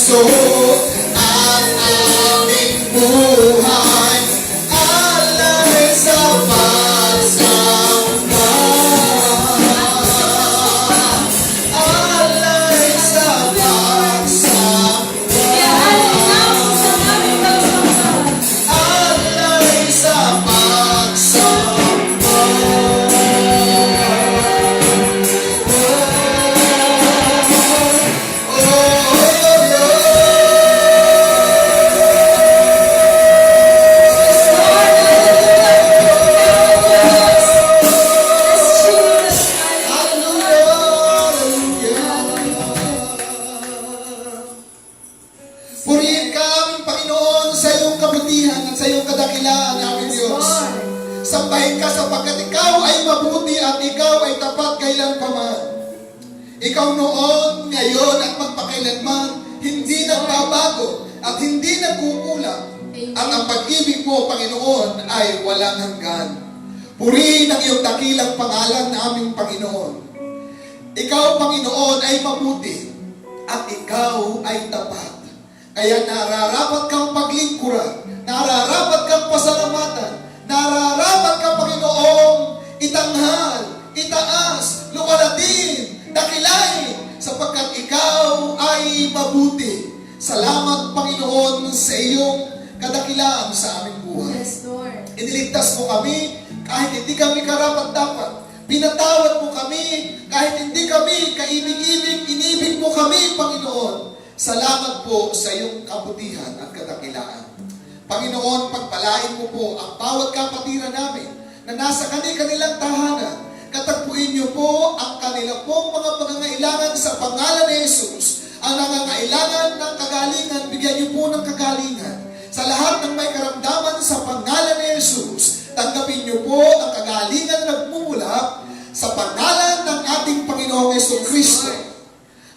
puso at aming buhay. Alay sa pagsamba. Alay sa pagsamba. Alay sa pagsamba. Purihin ka aming Panginoon sa iyong kabutihan at sa iyong kadakilaan, aming Diyos. Sambahin ka sapagkat ikaw ay mabuti at ikaw ay tapat kailanpaman. Ikaw noon, ngayon at magpakailanman, hindi nagbabago at hindi nagkukulang. At ang pag-ibig mo, Panginoon, ay walang hanggan. Purihin ang iyong dakilang pangalan na aming Panginoon. Ikaw, Panginoon, ay mabuti at ikaw ay tapat. Kaya nararapat kang paglingkuran, nararapat kang pasalamatan, nararapat kang Panginoong itanghal, itaas, lukalatin, dakilain, sapagkat ikaw ay mabuti. Salamat, Panginoon, sa iyong kadakilaan sa aming buhay. Yes, Lord. Iniligtas mo kami kahit hindi kami karapat-dapat. Pinatawad mo kami kahit hindi kami kaibig-ibig, inibig mo kami, Panginoon. Salamat po sa iyong kabutihan at kadakilaan. Panginoon, pagpalain mo po ang bawat kapatiran namin na nasa kanilang tahanan. Katagpuin niyo po ang kanilang pong mga pangangailangan sa pangalan ni Jesus. Ang nangangailangan ng kagalingan, bigyan niyo po ng kagalingan. Sa lahat ng may karamdaman sa pangalan ni Jesus, tanggapin niyo po ang kagalingan na nagmumula sa pangalan ng ating Panginoong Jesucristo.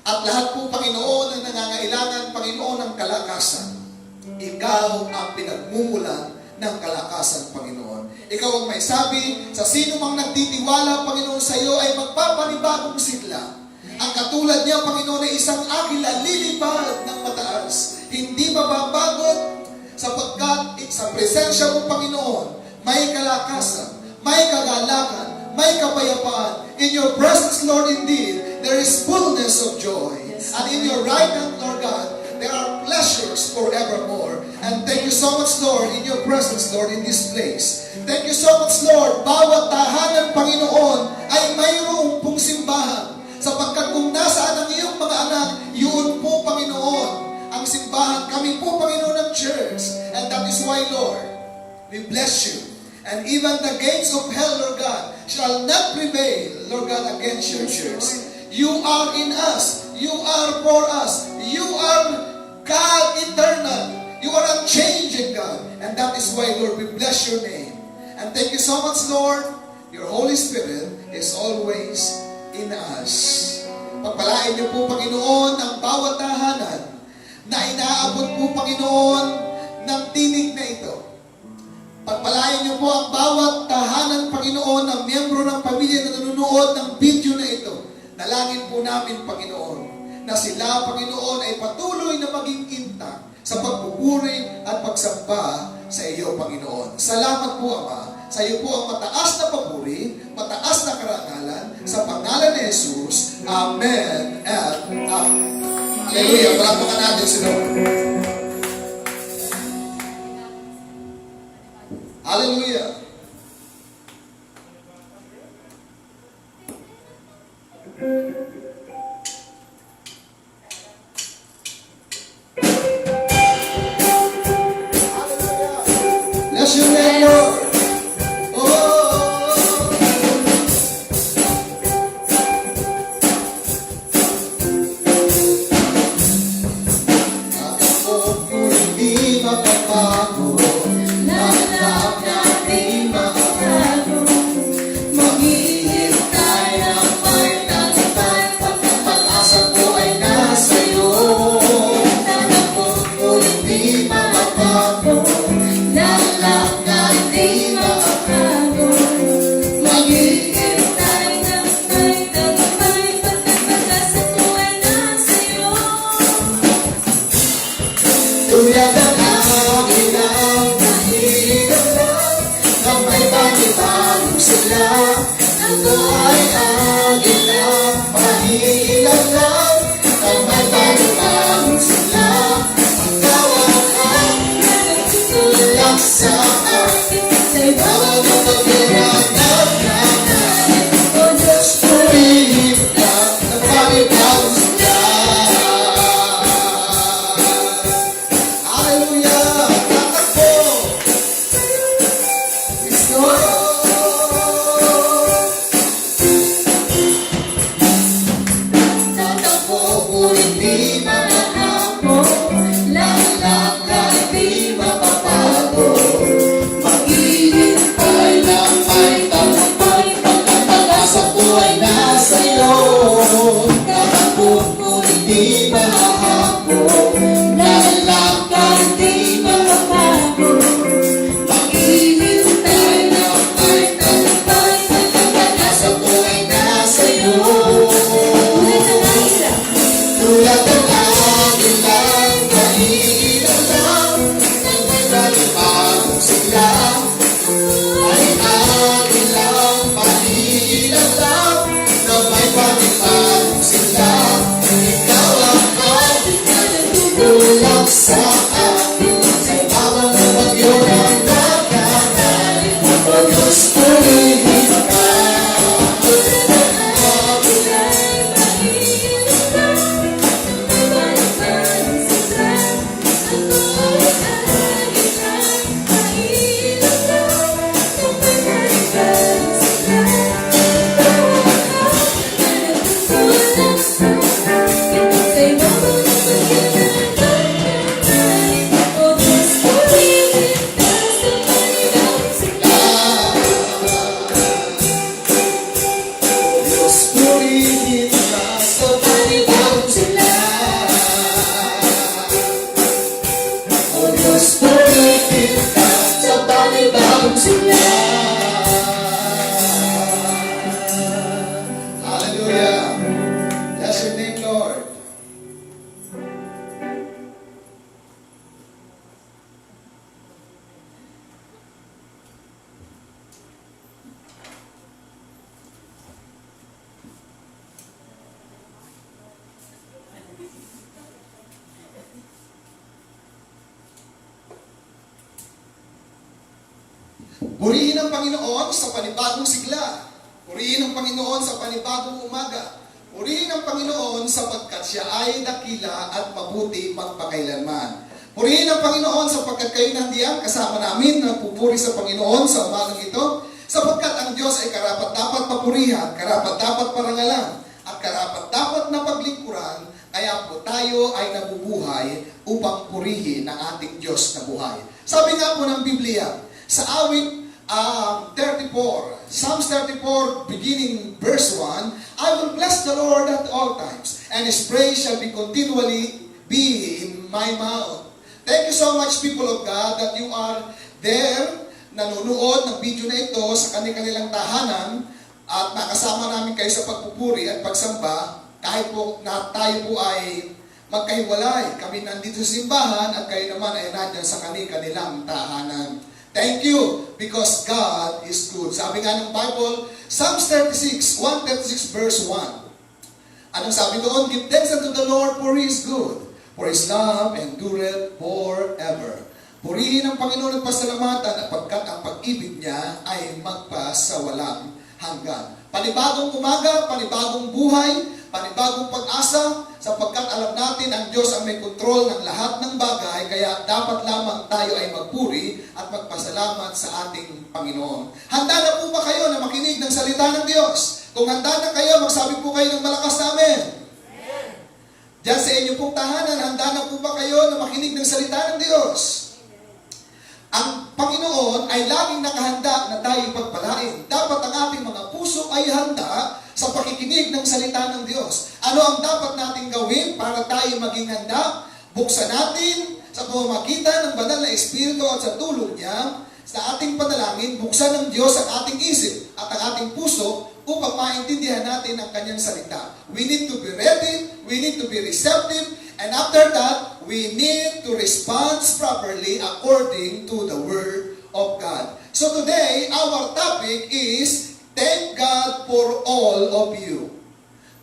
At lahat po, Panginoon, ang nangangailangan, Panginoon, ng kalakasan. Ikaw ang pinagmumulan ng kalakasan, Panginoon. Ikaw ang may sabi, sa sino mang nagtitiwala, Panginoon, sa iyo ay magpapanibagong sigla. Ang katulad niya, Panginoon, ay isang agila lilipad ng mataas. Hindi mababagot, sapagkat sa presensya mo, Panginoon, may kalakasan, may kagalakan, may kapayapaan. In your presence, Lord, indeed, there is fullness of joy. And in your right hand, Lord God, there are pleasures forevermore. And thank you so much, Lord, in your presence, Lord, in this place. Thank you so much, Lord. Bawat tahanan, Panginoon, ay mayroong pong simbahan. Sapagkat kung nasaan ang iyong mga anak, yun po, Panginoon, ang simbahan. Kami po, Panginoon, ng church. And that is why, Lord, we bless you. And even the gates of hell, Lord God, shall not prevail, Lord God, against your church. You are in us. You are for us. You are God eternal. You are unchanging God. And that is why, Lord, we bless your name. And thank you so much, Lord. Your Holy Spirit is always in us. Pagpalain niyo po, Panginoon, ang bawat tahanan na inaabot po, Panginoon, ng tinig na ito. Pagpalain niyo po ang bawat tahanan, Panginoon, ng miyembro ng pamilya na nanonood ng video na ito. Dalangin po namin, Panginoon, na sila, Panginoon, ay patuloy na maging intact sa pagpupuri at pagsamba sa iyo, Panginoon. Salamat po, Ama. Sa iyo po ang mataas na papuri, mataas na karangalan, sa pangalan ni Jesus. Amen and amen. Hallelujah. Palakpakan natin si Lord. Hallelujah. Bless your name, Lord. Maghihintay ng may tagumpay. ay agin lang, mahihilang lang, ang may panibagong sigla. Ikaw ang nagtutulak sa akin, sa'y bawat kapagirang nagkakain. O Diyos, purihin ka ng panibagong sigla. Hallelujah! Tatakbo! Kristo! Tatakbo, ngunit di mahahapo, lalakad, di mapapago. Maghihintay lang may tagumpay, pagkat pag-asa ko ay nasa iyo. Tatakbo, ngunit di mahahapo, lalakad, di mapapago. Maghihintay lang may tagumpay, pagkat pag-asa ko ay nasa iyo. Tulad ng agin lang, mahihilang lang, nang may panibagong sigla. Ay agin lang, mahihilang lang, nang may panibagong sigla. Ikaw ang agin na nagtutulak sa akin, sa'y bawat bagyo ng nakakain. O Diyos, purihin ka. Diyos, purihin ka sa panibagong sigla. O Diyos, purihin ka sa panibagong sigla. Hallelujah! Bless your name, Lord. Purihin ang Panginoon sa panibagong sigla. Purihin ang Panginoon sa panibagong umaga. Purihin ang Panginoon sapagkat siya ay dakila at mabuti magpakailanman. Purihin ang Panginoon sapagkat kayo nandiyan kasama namin na pupuri sa Panginoon sa umagang ito. Sapagkat ang Diyos ay karapat-dapat papurihan, karapat-dapat parangalan, at karapat-dapat na paglingkuran. Kaya po tayo ay nabubuhay upang purihin ang ating Diyos na buhay. Sabi nga po ng Biblia, sa awit 34, Psalms 34, beginning verse 1, I will bless the Lord at all times, and His praise shall be continually be in my mouth. Thank you so much, people of God, that you are there, nanonood ng video na ito sa kanilang tahanan, at nakasama namin kayo sa pagpupuri at pagsamba, kahit po na tayo po ay magkahiwalay. Kami nandito sa simbahan, at kayo naman ay nandyan sa kanilang tahanan. Thank you, because God is good. Sabi nga ng Bible, Psalms 36, 136 verse 1. Anong sabi doon? Give thanks unto the Lord, for He is good, for His love endureth forever. Purihin ang Panginoon ng pasalamatan, sapagkat ang pag-ibig niya ay magpasawalang hanggan. Panibagong umaga, panibagong buhay, panibagong pag-asa, sapagkat alam natin ang Diyos ang may kontrol ng lahat ng bagay, kaya dapat lamang tayo ay magpuri at magpasalamat sa ating Panginoon. Handa na po ba kayo na makinig ng salita ng Diyos? Kung handa na kayo, magsabi po kayo ng malakas na amen. Diyan sa inyo pong tahanan, handa na po ba kayo na makinig ng salita ng Diyos? Ang Panginoon ay laging nakahanda na tayo pagpalain. Dapat ang ating mga puso ay handa sa pakikinig ng salita ng Diyos. Ano ang dapat natin gawin para tayo maging handa? Buksan natin sa pamamagitan ng banal na Espiritu at sa tulong niya, sa ating panalangin, buksan ng Diyos ang ating isip at ang ating puso upang maintindihan natin ang kanyang salita. We need to be ready, we need to be receptive, and after that, we need to respond properly according to the Word of God. So today, our topic is Thank God for all of you.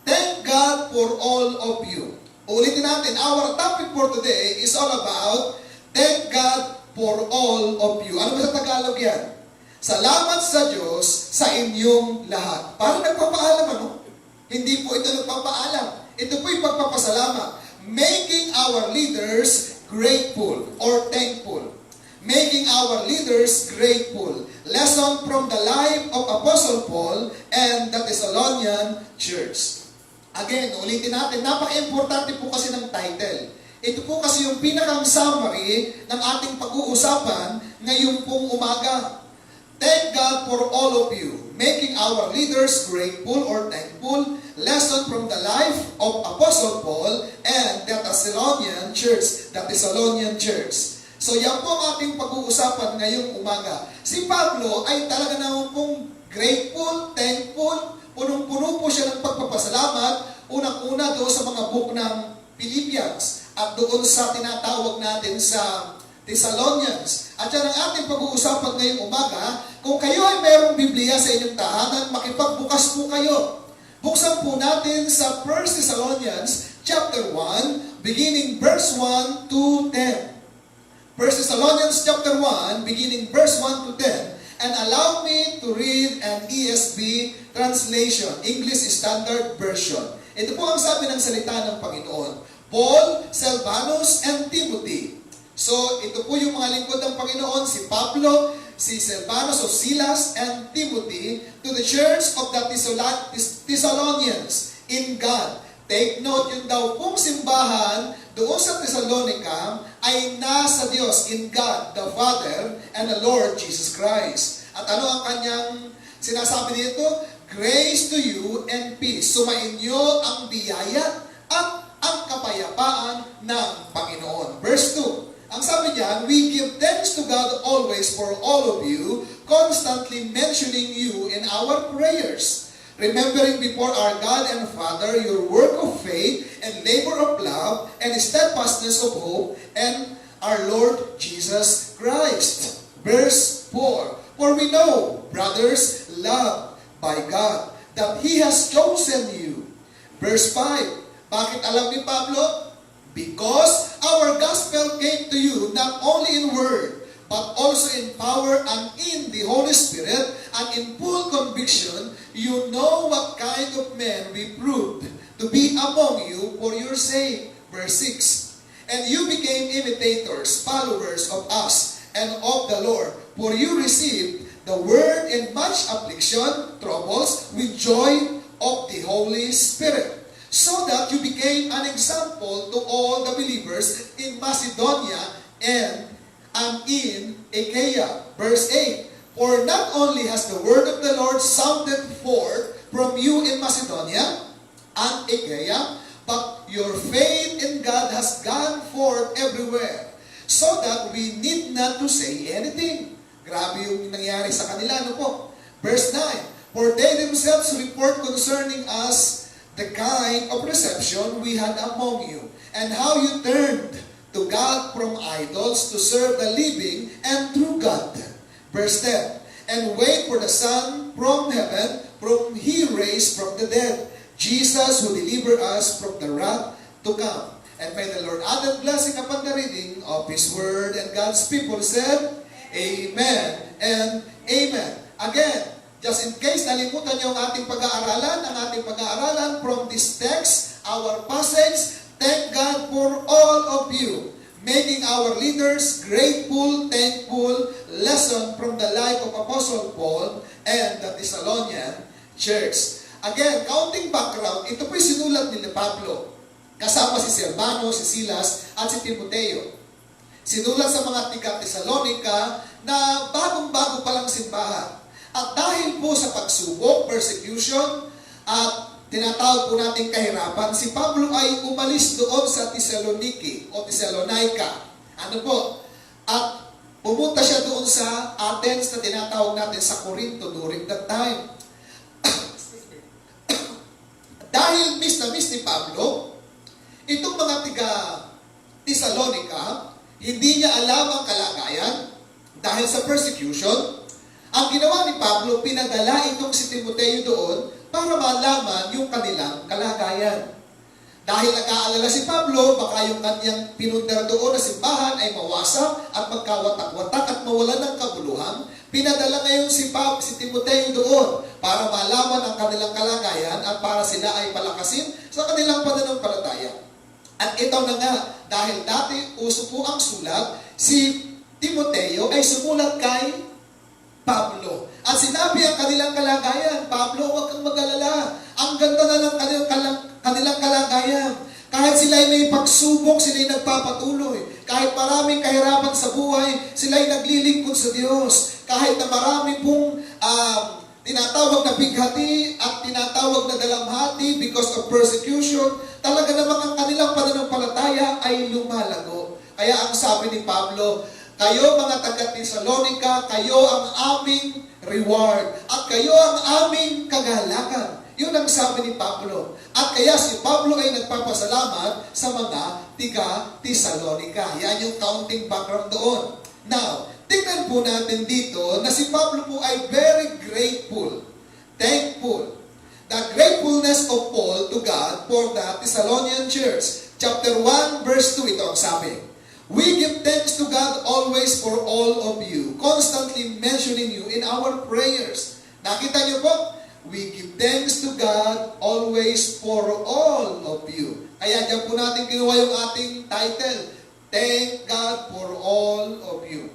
Thank God for all of you. Ulitin natin, our topic for today is all about thank God for all of you. Ano ba sa Tagalog yan? Salamat sa Diyos sa inyong lahat. Parang nagpapaalam, ano? Hindi po ito nagpapaalam. Ito po yung pagpapasalamat. Making our leaders grateful or thankful. Making our leaders grateful. Lesson from the life of Apostle Paul and the Thessalonian Church. Again, ulitin natin, napaka-importante po kasi ng title. Ito po kasi yung pinakang summary ng ating pag-uusapan ngayong pong umaga. Thank God for all of you, making our leaders grateful or thankful. Lesson from the life of Apostle Paul and the Thessalonian Church. The Thessalonian Church. So yan po ang ating pag-uusapan ngayong umaga. Si Pablo ay talaga naman pong grateful, thankful, punong-puno po siya ng pagpapasalamat, unang-una doon sa mga book ng Philippians at doon sa tinatawag natin sa Thessalonians. At yan ang ating pag-uusapan ngayong umaga. Kung kayo ay mayroong Biblia sa inyong tahanan, makipagbukas po kayo. Buksan po natin sa 1 Thessalonians chapter 1, beginning verse 1 to 10. 1 Thessalonians chapter 1, beginning verse 1 to 10. And allow me to read an ESV translation, English Standard Version. Ito po ang sabi ng salita ng Panginoon. Paul, Silvanus, and Timothy. So, ito po yung mga lingkod ng Panginoon, si Pablo, si Silvanus o Silas, and Timothy, to the church of the Thessalonians in God. Take note, yung daw pong simbahan doon sa Thessalonica ay nasa Diyos, in God, the Father, and the Lord Jesus Christ. At ano ang kanyang sinasabi dito? Grace to you and peace. Sumainyo ang biyaya at ang kapayapaan ng Panginoon. Verse 2. Ang sabi niya, we give thanks to God always for all of you, constantly mentioning you in our prayers. Remembering before our God and Father your work of faith and labor of love and steadfastness of hope and our Lord Jesus Christ. Verse 4. For we know, brothers, loved by God, that He has chosen you. Verse 5. Bakit alam ni Pablo? Because our gospel came to you not only in word, but also in power and in the Holy Spirit, and in full conviction, you know what kind of men we proved to be among you for your sake. Verse 6. And you became imitators, followers of us, and of the Lord, for you received the word in much affliction, troubles, with joy of the Holy Spirit, so that you became an example to all the believers in Macedonia and in Achaia. Verse 8. For not only has the word of the Lord sounded forth from you in Macedonia and Achaia, but your faith in God has gone forth everywhere, so that we need not to say anything. Grabe yung nangyari sa kanila, ano po? Verse 9. For they themselves report concerning us the kind of reception we had among you, and how you turned to God from idols to serve the living and true God. Verse 10. And wait for the Son from heaven, whom He raised from the dead, Jesus, who delivered us from the wrath to come. And may the Lord add a blessing upon the reading of His word, and God's people said, Amen and Amen. Again, just in case nalimutan niyo ang ating pag-aaralan from this text, our passage, thank God for all of you, making our leaders grateful, thankful. Lesson from the life of Apostle Paul and the Thessalonian Church. Again, counting background, ito po'y sinulat ni Pablo. Kasama si Silvanus, si Silas, at si Timoteo. Sinulat sa mga tiga-Thessalonica na bagong-bago palang simbahan. At dahil po sa pagsubok, persecution, at tinatawag po natin kahirapan, si Pablo ay umalis doon sa Thessaloniki o Thessalonica. Ano po? At pumunta siya doon sa Athens na tinatawag natin sa Corinto during that time. Dahil miss na miss ni Pablo, itong mga tiga Thessalonica, hindi niya alam ang kalagayan dahil sa persecution. Ang ginawa ni Pablo, pinadala itong si Timoteo doon para malaman yung kanilang kalagayan. Dahil nag-aalala si Pablo, baka yung kanyang pinundar doon na simbahan ay mawasak at magkawatak-watak at mawalan ng kabuluhan, pinadala ngayon si Timoteo doon para malaman ang kanilang kalagayan at para sila ay palakasin sa kanilang pananampalataya. At ito na nga, dahil dati uso po ang sulat, si Timoteo ay sumulat kay Pablo. At sinabi ang kanilang kalagayan, Pablo, huwag kang mag-alala. Ang ganda na ng kanilang kalagayan. Kahit sila ay may pagsubok, sila ay nagpapatuloy. Kahit maraming kahirapan sa buhay, sila ay naglilingkod sa Diyos. Kahit na marami pong tinatawag na bighati at tinatawag na dalamhati because of persecution, talaga namang ang kanilang pananampalataya ay lumalago. Kaya ang sabi ni Pablo, kayo mga taga-Tesalonica, kayo ang aming reward at kayo ang aming kagalakan. Yun ang sabi ni Pablo. At kaya si Pablo ay nagpapasalamat sa mga taga-Tesalonica. Yan yung counting background doon. Now, tingnan po natin dito na si Pablo po ay very grateful, thankful. The gratefulness of Paul to God for the Thessalonian church. Chapter 1, verse 2, ito ang sabi. We give thanks to God always for all of you, constantly mentioning you in our prayers. Nakita niyo po? We give thanks to God always for all of you. Kaya diyan po natin kinuha yung ating title, Thank God for all of you.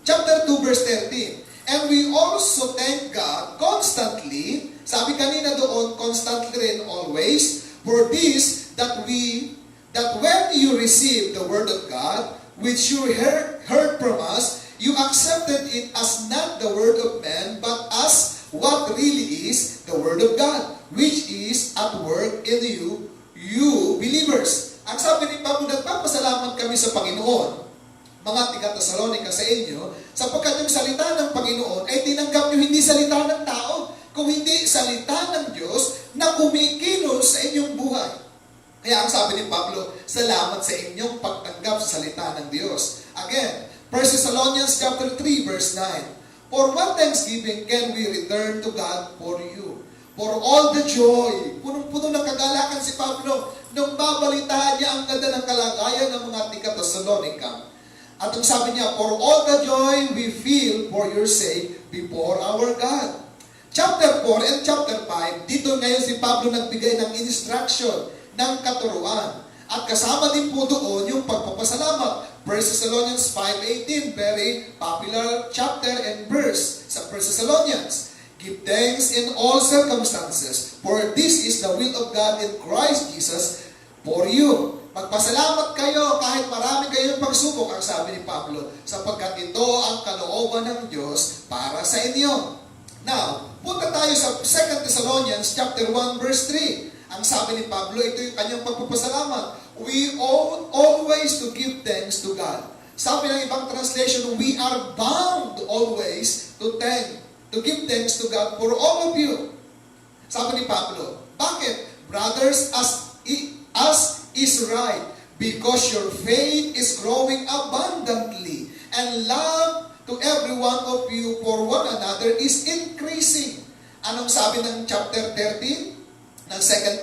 Chapter 2, verse 13. And we also thank God constantly, sabi kanina doon, constantly rin always, for this, that when you received the Word of God, which you heard from us, you accepted it as not the Word of man, but as what really is the Word of God, which is at work in you believers. Ang sabi ni Pablo, nagpapasalamat kami sa Panginoon, mga taga-Tesalonica sa inyo, sapagkat yung salita ng Panginoon ay tinanggap nyo hindi salita ng tao, kung hindi salita ng Diyos na kumikilos sa inyong buhay. Kaya ang sabi ni Pablo, salamat sa inyong pagtanggap sa salita ng Diyos. Again, 1 Thessalonians chapter 3, verse 9. For what thanksgiving can we return to God for you? For all the joy. Punong-puno ng kagalakan si Pablo nung babalitaan niya ang ganda ng kalagayan ng mga taga-Thessalonica. At ang sabi niya, for all the joy we feel for your sake before our God. Chapter 4 and chapter 5, dito ngayon si Pablo nagbigay ng instruction, ng katuruan. At kasama din po doon yung pagpapasalamat. 1 Thessalonians 5:18, very popular chapter and verse sa 1 Thessalonians. Give thanks in all circumstances, for this is the will of God in Christ Jesus for you. Magpasalamat kayo kahit marami kayong pagsubok, ang sabi ni Pablo, sapagkat ito ang kalooban ng Diyos para sa inyo. Now, punta tayo sa 2 Thessalonians chapter 1 verse 3. Ang sabi ni Pablo, ito yung kanyang pagpapasalamat. We ought always to give thanks to God. Sabi ng ibang translation, we are bound always to give thanks to God for all of you. Sabi ni Pablo, bakit? Brothers, as is right, because your faith is growing abundantly, and love to every one of you for one another is increasing. Anong sabi ng chapter 13? Ng 2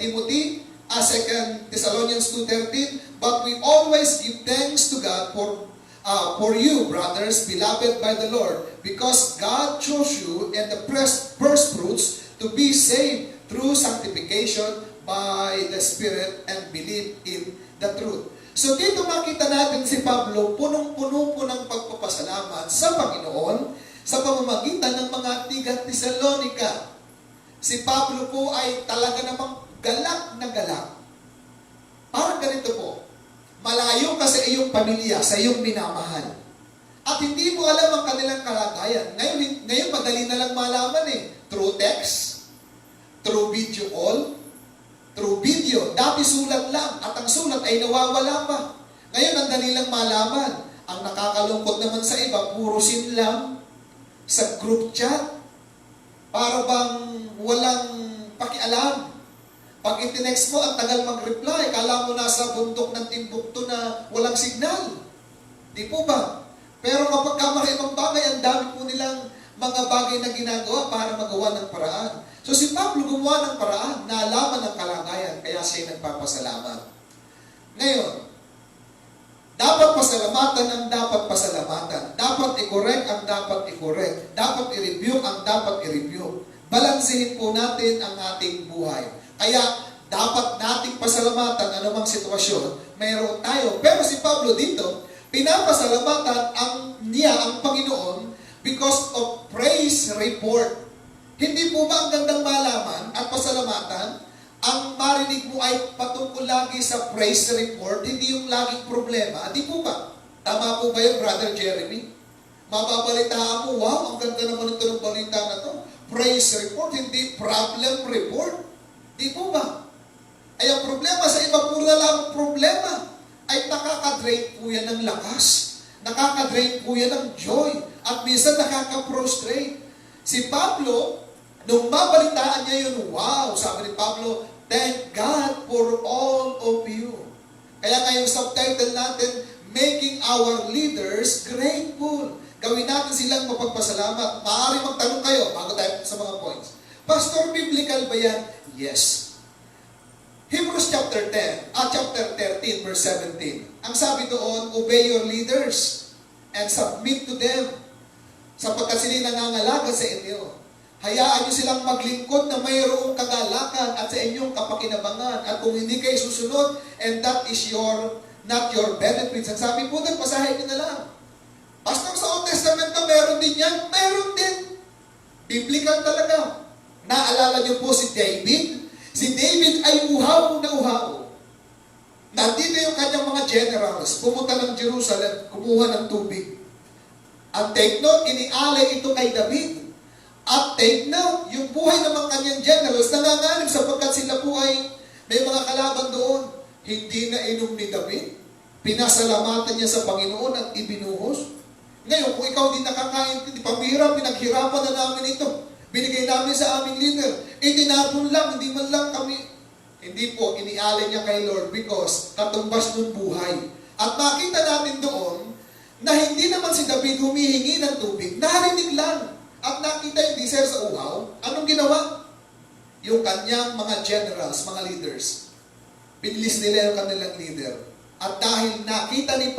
Thessalonians 2:13, but we always give thanks to God for you, brothers, beloved by the Lord, because God chose you and the first fruits to be saved through sanctification by the Spirit and believe in the truth. So dito makita natin si Pablo, punong-puno po ng pagpapasalamat sa Panginoon sa pamamagitan ng mga taga-Tesalonica. Si Pablo po ay talaga namang galak na galak. Parang ganito po, malayo ka sa iyong pamilya, sa iyong minamahal. At hindi mo alam ang kanilang kalagayan. Ngayon madali na lang malaman through text, through video call, through video. Dati sulat lang, at ang sulat ay nawawala pa. Ngayon ang dali lang malaman. Ang nakakalungkot naman sa iba, puro sinlam sa group chat. Para bang walang pakialam. Pag itinext mo, ang tagal mag-reply. Kala mo nasa bundok ng Timbuktu na walang signal. Di po ba? Pero kapag kamari ibang bagay, ang dami po nilang mga bagay na ginagawa para magawa ng paraan. So si Pablo gumawa ng paraan, naalaman ang kalagayan, kaya siya nagpapasalamat. Ngayon, dapat pasalamatan ang dapat pasalamatan. Dapat i-correct ang dapat i-correct. Dapat i-review ang dapat i-review. Balansehin po natin ang ating buhay. Kaya, dapat nating pasalamatan anumang sitwasyon, mayroon tayo. Pero si Pablo dito, pinapasalamatan niya ang Panginoon because of praise report. Hindi po ba ang gandang malaman at pasalamatan? Ang marinig mo ay patungkol lagi sa praise report, hindi yung laging problema. Di po ba? Tama po ba yun, Brother Jeremy? Mababalitaan mo, wow, ang ganda naman ito ng balita na to. Praise report, hindi problem report. Di po ba? Ay ang problema sa iba, pura lang problema. Ay nakaka-drain po yan ng lakas. Nakaka-drain po yan ng joy. At minsan nakaka-prostrate. Si Pablo, nung mabalitaan niya yun, wow, sabi ni Pablo, thank God for all of you. Kaya ngayong subtitle natin, Making Our Leaders Grateful. Gawin natin silang mapagpasalamat. Maaari magtanong kayo, bago tayo sa mga points. Pastor, biblical ba yan? Yes. Hebrews chapter 13, verse 17. Ang sabi doon, obey your leaders and submit to them sapagkat sila nangangalaga sa inyo. Hayaan niyo silang maglingkod na mayroong kagalakan at sa inyong kapakinabangan. At kung hindi kayo susunod, and that is not your benefits. Ang sabi po doon, pasahin niyo na lang. Pastor, sa Old Testamento, meron din yan? Meron din. Biblical talaga. Naalala niyo po si David? Si David ay uhaw na uhaw. Nandito yung kanyang mga generals, pumunta ng Jerusalem, kumuha ng tubig. At take note, inialay ito kay David. At take note, yung buhay ng mga kanyang generals, nanganganib sapagkat sila po ay may mga kalaban doon. Hindi na inom ni David. Pinasalamatan niya sa Panginoon at ibinuhos. Ngayon, kung ikaw din nakakaintindi, pambihira, pinaghirapan na namin ito. Binigay namin sa aming leader. Itinapon lang, hindi man lang kami. Hindi po, inialay niya kay Lord because katumbas ng buhay. At makita natin doon na hindi naman si David humihingi ng tubig. Narinig lang. At nakita yung deser sa uhaw. Anong ginawa? Yung kanyang mga generals, mga leaders. Pinilis nila yung kanilang leader. At dahil nakita ni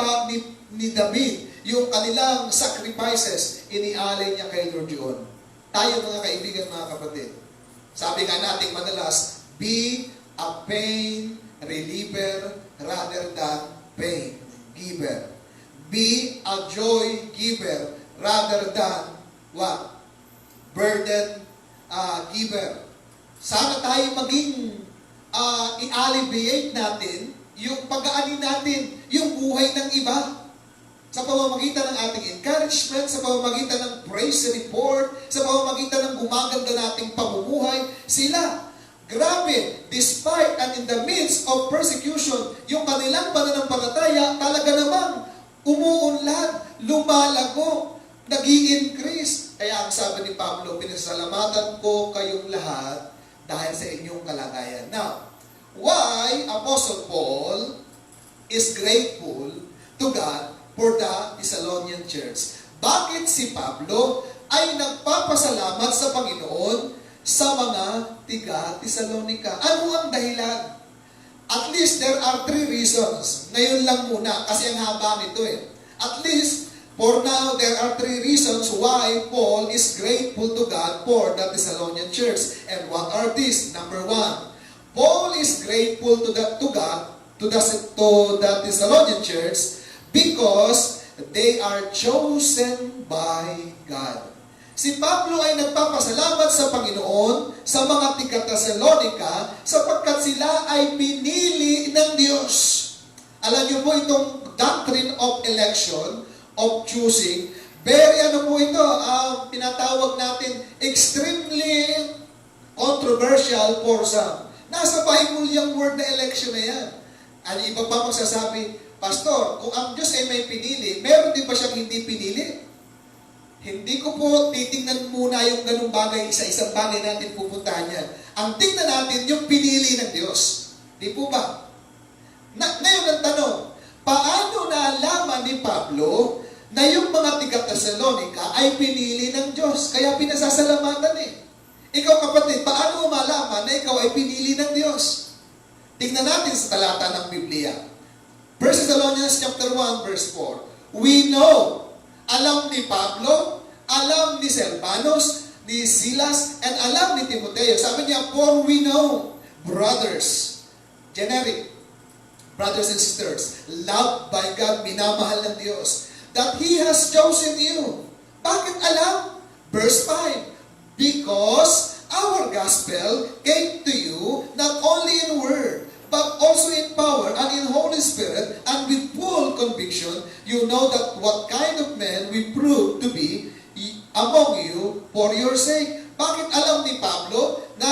David yung kanilang sacrifices, inialay niya kay Lord yun. Tayo mga kaibigan, mga kapatid. Sabi nga natin madalas, be a pain reliever rather than pain giver. Be a joy giver rather than what? Burden giver. Sana tayo maging i-alleviate natin yung pag-aanin natin, yung buhay ng iba. Sa pamamagitan ng ating encouragement, sa pamamagitan ng praise report, sa pamamagitan ng gumaganda nating pamumuhay, sila, grabe, despite and in the midst of persecution, yung kanilang pananampalataya talaga namang umuunlad, lumalago, nag-i-increase. Kaya ang sabi ni Pablo, pinasalamatan ko kayong lahat dahil sa inyong kalagayan. Now, why Apostle Paul is grateful to God for the Thessalonian church? Bakit si Pablo ay nagpapasalamat sa Panginoon sa mga tiga-Thessalonica? Ano ang dahilan? At least there are 3 reasons. Ngayon lang muna, kasi ang haba nito eh. At least, for now, there are 3 reasons why Paul is grateful to God for the Thessalonian church. And what are these? Number 1, Paul is grateful to God, to the Thessalonian church, because they are chosen by God. Si Pablo ay nagpapasalamat sa Panginoon sa mga tiga-Thessalonica sapagkat sila ay pinili ng Diyos. Alam niyo po itong doctrine of election, of choosing, very po ito, pinatawag natin extremely controversial for some. Nasa Bible yung word na election na yan. Ano iba pa magsasabi, Pastor, kung ang Diyos ay may pinili, meron din ba siyang hindi pinili? Hindi ko po titingnan muna yung ganung bagay, isa-isang bagay natin pupuntahan yan. Ang tingnan natin yung pinili ng Diyos. Di po ba? Ngayon ang tanong, paano naalaman ni Pablo na yung mga tiga-Tesalonica ay pinili ng Diyos. Kaya pinasasalamatan eh. Ikaw kapatid, paano mo malaman na ikaw ay pinili ng Diyos? Tingnan natin sa talata ng Biblia. 1 Thessalonians chapter 1 verse 4. We know, alam ni Pablo, alam ni Silvanus, ni Silas, and alam ni Timoteo. Sabi niya, for we know, brothers, generic, brothers and sisters, loved by God, minamahal ng Diyos, that He has chosen you. Bakit alam? Verse 5, because our gospel came to you not only in word, but also in power and in Holy Spirit and with full conviction. You know that what kind of men we prove to be among you for your sake. Bakit alam ni Pablo na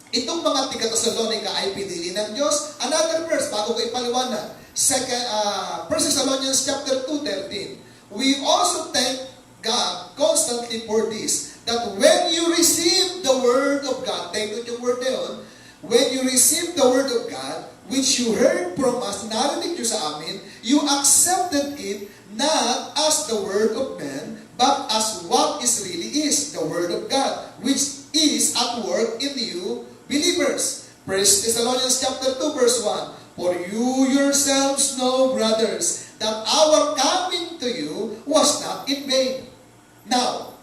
itong mga tiga-Tesalonica ay pinili ng Diyos? Another verse, bago ko ipaliwanag. 1 Thessalonians chapter 2:13. We also thank God constantly for this, that when you receive the Word of God, take yung word na yun, when you receive the Word of God, which you heard from us, narinig nyo sa amin, you accepted it not as the Word of men, but as what is really is, the Word of God, which is at work in you believers. 1 Thessalonians chapter 2 verse 1. For you yourselves know, brothers, that our coming to you was not in vain. Now,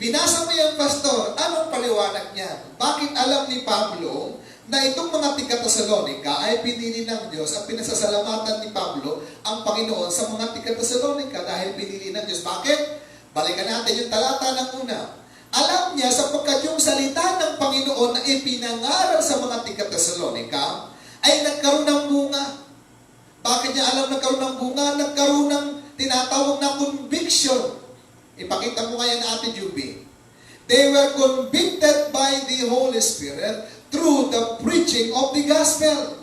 binasa mo yung pastor, anong paliwanag niya? Bakit alam ni Pablo na itong mga tiga-Tesalonica ay pinili ng Diyos at pinasasalamatan ni Pablo ang Panginoon sa mga tiga-Tesalonica dahil pinili ng Diyos? Bakit? Balikan natin yung talata ng una. Alam niya sapagkat yung salita ng Panginoon na ipinangaral sa mga tiga-Tesalonica ay nagkaroon ng bunga. Bakit niya alam nagkaroon ng bunga? Nagkaroon ng tinatawag na conviction. Ipakita mo ngayon, Ate Juby. They were convicted by the Holy Spirit through the preaching of the gospel.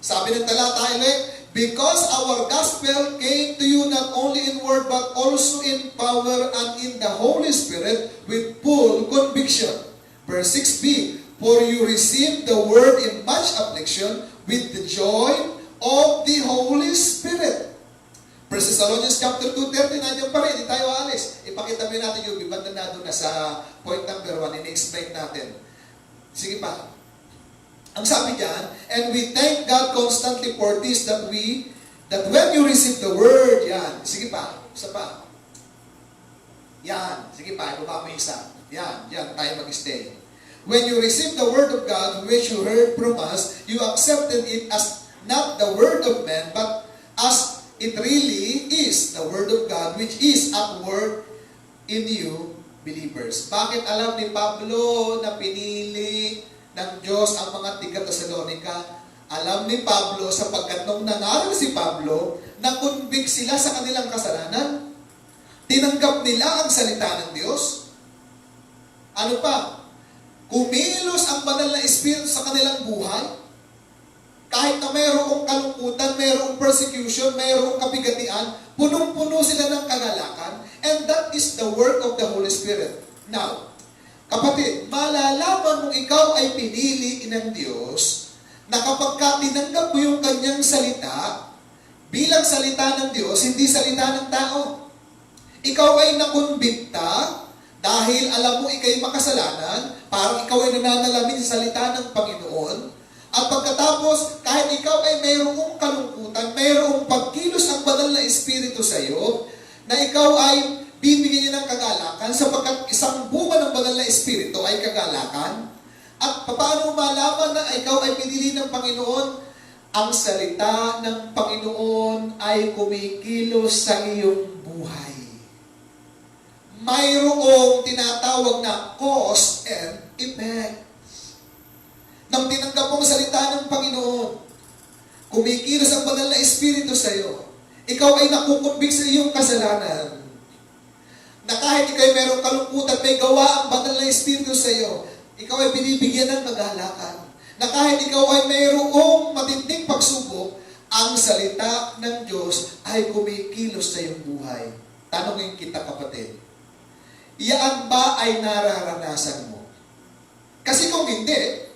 Sabi ng talata ulit, because our gospel came to you not only in word but also in power and in the Holy Spirit with full conviction. Verse 6b, for you received the word in much affliction with the joy of the Holy Spirit. 1 Thessalonians chapter 2:13, nandiyan pa rin, hindi tayo alis. Ipakita mo natin yung banda na doon na sa point number 1, in-explain natin. Sige pa. Ang sabi diyan, and we thank God constantly for this, that when you receive the word, yan. Sige pa, isa pa. Yan, sige pa, ibaba mo isa. Yan, tayo mag-stay. When you receive the word of God, which you heard from us, you accepted it as not the word of man, but as it really is the Word of God, which is at work in you, believers. Bakit alam ni Pablo na pinili ng Diyos ang mga tiga-Tesalonica? Alam ni Pablo sapagkat nung nangaral si Pablo, nakonvict sila sa kanilang kasalanan. Tinanggap nila ang salita ng Diyos. Ano pa? Kumilos ang banal na Espiritu sa kanilang buhay. Kahit na mayroong kalungkutan, mayroong persecution, mayroong kabigatian, punong-puno sila ng kagalakan, and that is the work of the Holy Spirit. Now, kapatid, malalaman mong ikaw ay pinili ng Diyos na kapag tinanggap mo yung kanyang salita, bilang salita ng Diyos, hindi salita ng tao. Ikaw ay nakonbikta dahil alam mo ikaw'y makasalanan, parang ikaw ay nananalamin sa salita ng Panginoon. At pagkatapos, kahit ikaw ay mayroong kalungkutan, mayroong pagkilos ang banal na Espiritu sa iyo, na ikaw ay bibigyan niya ng kagalakan, sapagkat isang bunga ng banal na Espiritu ay kagalakan. At paano malaman na ikaw ay pinili ng Panginoon? Ang salita ng Panginoon ay kumikilos sa iyong buhay. Mayroong tinatawag na cause and effect. Nang tinanggap mong salita ng Panginoon, kumikilos ang banal na Espiritu sa iyo, ikaw ay nakukumbik sa iyong kasalanan. Na kahit ikaw ay mayroong kalungkutan, may gawa ang banal na Espiritu sa iyo, ikaw ay binibigyan ng kagalakan. Na kahit ikaw ay mayroong matinding pagsubok, ang salita ng Diyos ay kumikilos sa iyong buhay. Tanongin kita, kapatid, iyaan ba ay nararanasan mo? Kasi kung hindi,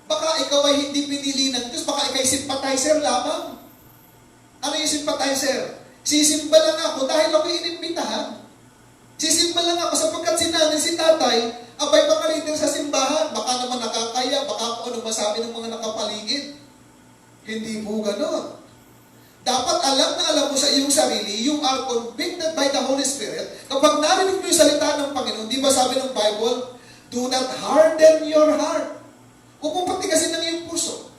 baka ikaw ay hindi pinili ng Diyos, baka ikaw ay sympathizer lamang. Ano yung sympathizer? Sisimba lang ako dahil ako inimbitahan. Sisimba lang ako sapagkat si nanay, si tatay, abay mga leader sa simbahan. Baka naman nakakaya, baka kung ano masabi ng mga nakapaligid. Hindi po ganon. Dapat alam na alam mo sa iyong sarili, you are convicted by the Holy Spirit. Kapag narinig mo yung salita ng Panginoon, di ba sabi ng Bible, do not harden your heart. Huwag mong patigasin ng iyong puso.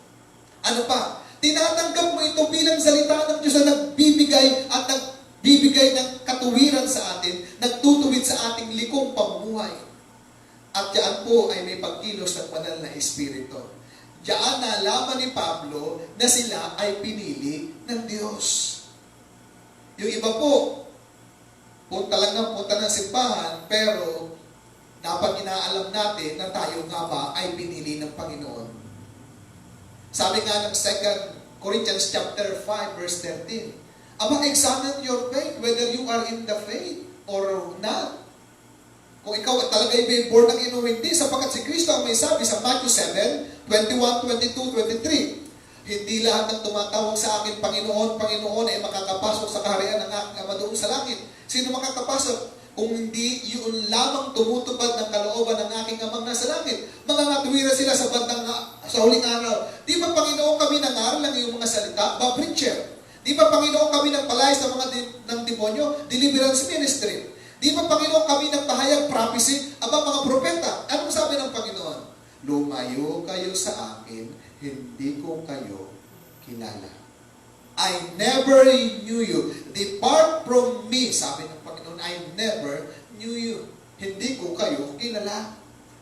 Ano pa? Tinatanggap mo ito bilang salita ng Diyos na nagbibigay at nagbibigay ng katuwiran sa atin, nagtutuwid sa ating likong pamuhay. At diyan po ay may pagkilos ng banal na Espiritu. Diyan nalaman ni Pablo na sila ay pinili ng Diyos. Yung iba po, punta ng simbahan, pero dapat inaalam natin na tayo nga ba ay pinili ng Panginoon. Sabi nga ng 2 Corinthians chapter 5 verse 13, Aba, examine your faith, whether you are in the faith or not. Kung ikaw talaga ay may born again o hindi, sapagkat si Kristo ang may sabi sa Matthew 7, 21, 22, 23, hindi lahat ng tumatawag sa akin, Panginoon, Panginoon, ay makakapasok sa kaharian ng aking Ama doon sa langit. Sino makakapasok? Kung hindi yun lamang tumutupad ng kalooban ng aking Amang nasa langit. Mga ngatuwira sila sa huling araw. Di ba Panginoon kami nangaral ng iyong mga salita? Ba preacher? Di ba Panginoon kami ng palayas ng mga ng demonyo? Deliverance ministry. Di ba Panginoon kami ng pahayag prophecy? Aba mga propeta. Anong sabi ng Panginoon? Lumayo kayo sa akin, hindi ko kayo kilala. I never knew you. Depart from me. Sabi ng Panginoon, I never knew you. Hindi ko kayo kilala.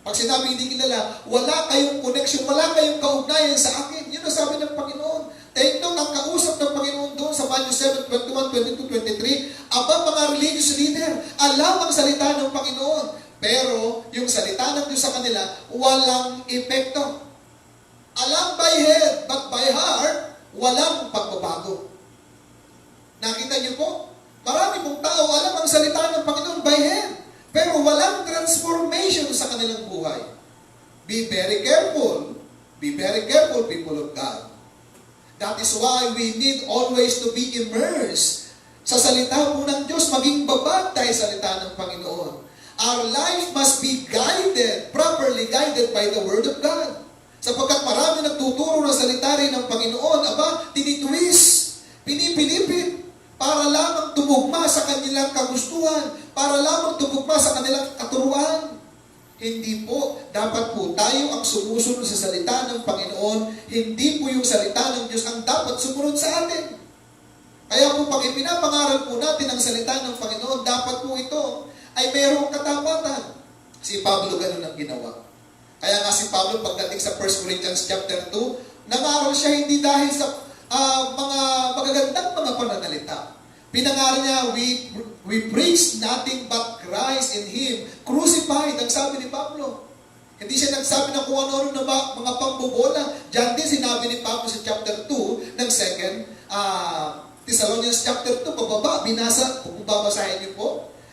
Pag sinabi hindi kilala, wala kayong connection, wala kayong kaugnayan sa akin. Yun ang sabi ng Panginoon. Take note, ang kausap ng Panginoon doon sa Matthew 7, 21, 22, 23, aba mga religious leader, alam ang salita ng Panginoon. Pero yung salita ng Diyos sa kanila, walang epekto. Alam by head, but by heart, walang pagbabago. Nakita niyo po? Marami pong tao alam ang salita ng Panginoon by head, pero walang transformation sa kanilang buhay. Be very careful. Be very careful, people of God. That is why we need always to be immersed sa salita po ng Diyos, maging babad tayo sa salita ng Panginoon. Our life must be guided, properly guided by the Word of God. Sapagkat marami nagtuturo ng salita rin ng Panginoon, aba, tinitwist, pinipilipit, para lamang tumugma sa kanilang kagustuhan, para lamang tumugma sa kanilang katuruan. Hindi po, dapat po tayo ang sumusunod sa salita ng Panginoon, hindi po yung salita ng Diyos ang dapat sumunod sa atin. Kaya po pag ipinapangaral po natin ang salita ng Panginoon, dapat po ito ay mayroong katapatan. Si Pablo ganun ang ginawa. Kaya nga si Pablo pagdating sa 1 Corinthians chapter 2, nangaral siya hindi dahil sa mga magagandang mga pananalita. Pinangaral niya, we preach nothing but Christ in Him crucified, ang sabi ni Pablo. Hindi siya nagsabi ng kung ano-ano na mga pambobola. Diyan din sinabi ni Pablo sa chapter 2 ng 2 Thessalonians chapter 2, pababa, binasa, kung babasahin niyo po.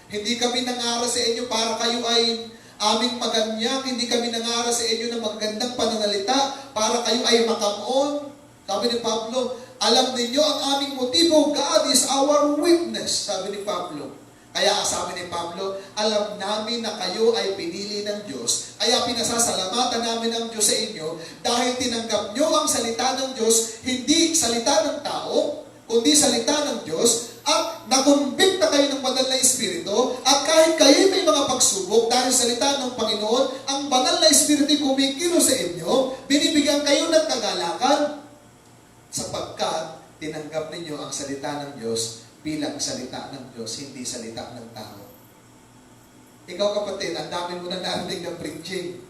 Hindi kami nangaral sa inyo para kayo ay aming maganyak, hindi kami nangaral sa inyo ng magandang pananalita para kayo ay makamon. Sabi ni Pablo, alam ninyo ang aming motibo, God is our witness, sabi ni Pablo. Kaya sabi ni Pablo, alam namin na kayo ay pinili ng Diyos, kaya pinasasalamatan namin ang Diyos sa inyo dahil tinanggap nyo ang salita ng Diyos, hindi salita ng tao, kundi salita ng Diyos, at nakumbikta kayo ng banal na Espiritu, at kahit kayo may mga pagsubok dahil salita ng Panginoon, ang banal na Espiritu kumikilo sa inyo, binibigyan kayo ng kagalakan, sapagkat tinanggap ninyo ang salita ng Diyos bilang salita ng Diyos, hindi salita ng tao. Ikaw kapatid, ang dami mo na narinig ng preaching.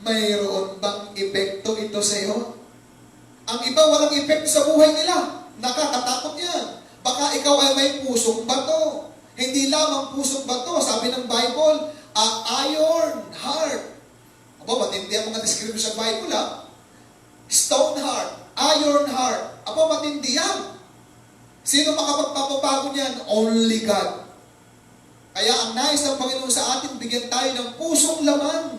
Mayroon bang epekto ito sa iyo? Ang iba walang epekto sa buhay nila. Nakakatakot yan. Baka ikaw ay may pusong bato. Hindi lamang pusong bato. Sabi ng Bible, iron heart. Aba, matindi ang mga description sa Bible, ha? Stone heart. Iron heart. Aba, matindi yan. Sino makapagpapabago niyan? Only God. Kaya ang nais ng Panginoon sa atin, bigyan tayo ng pusong laman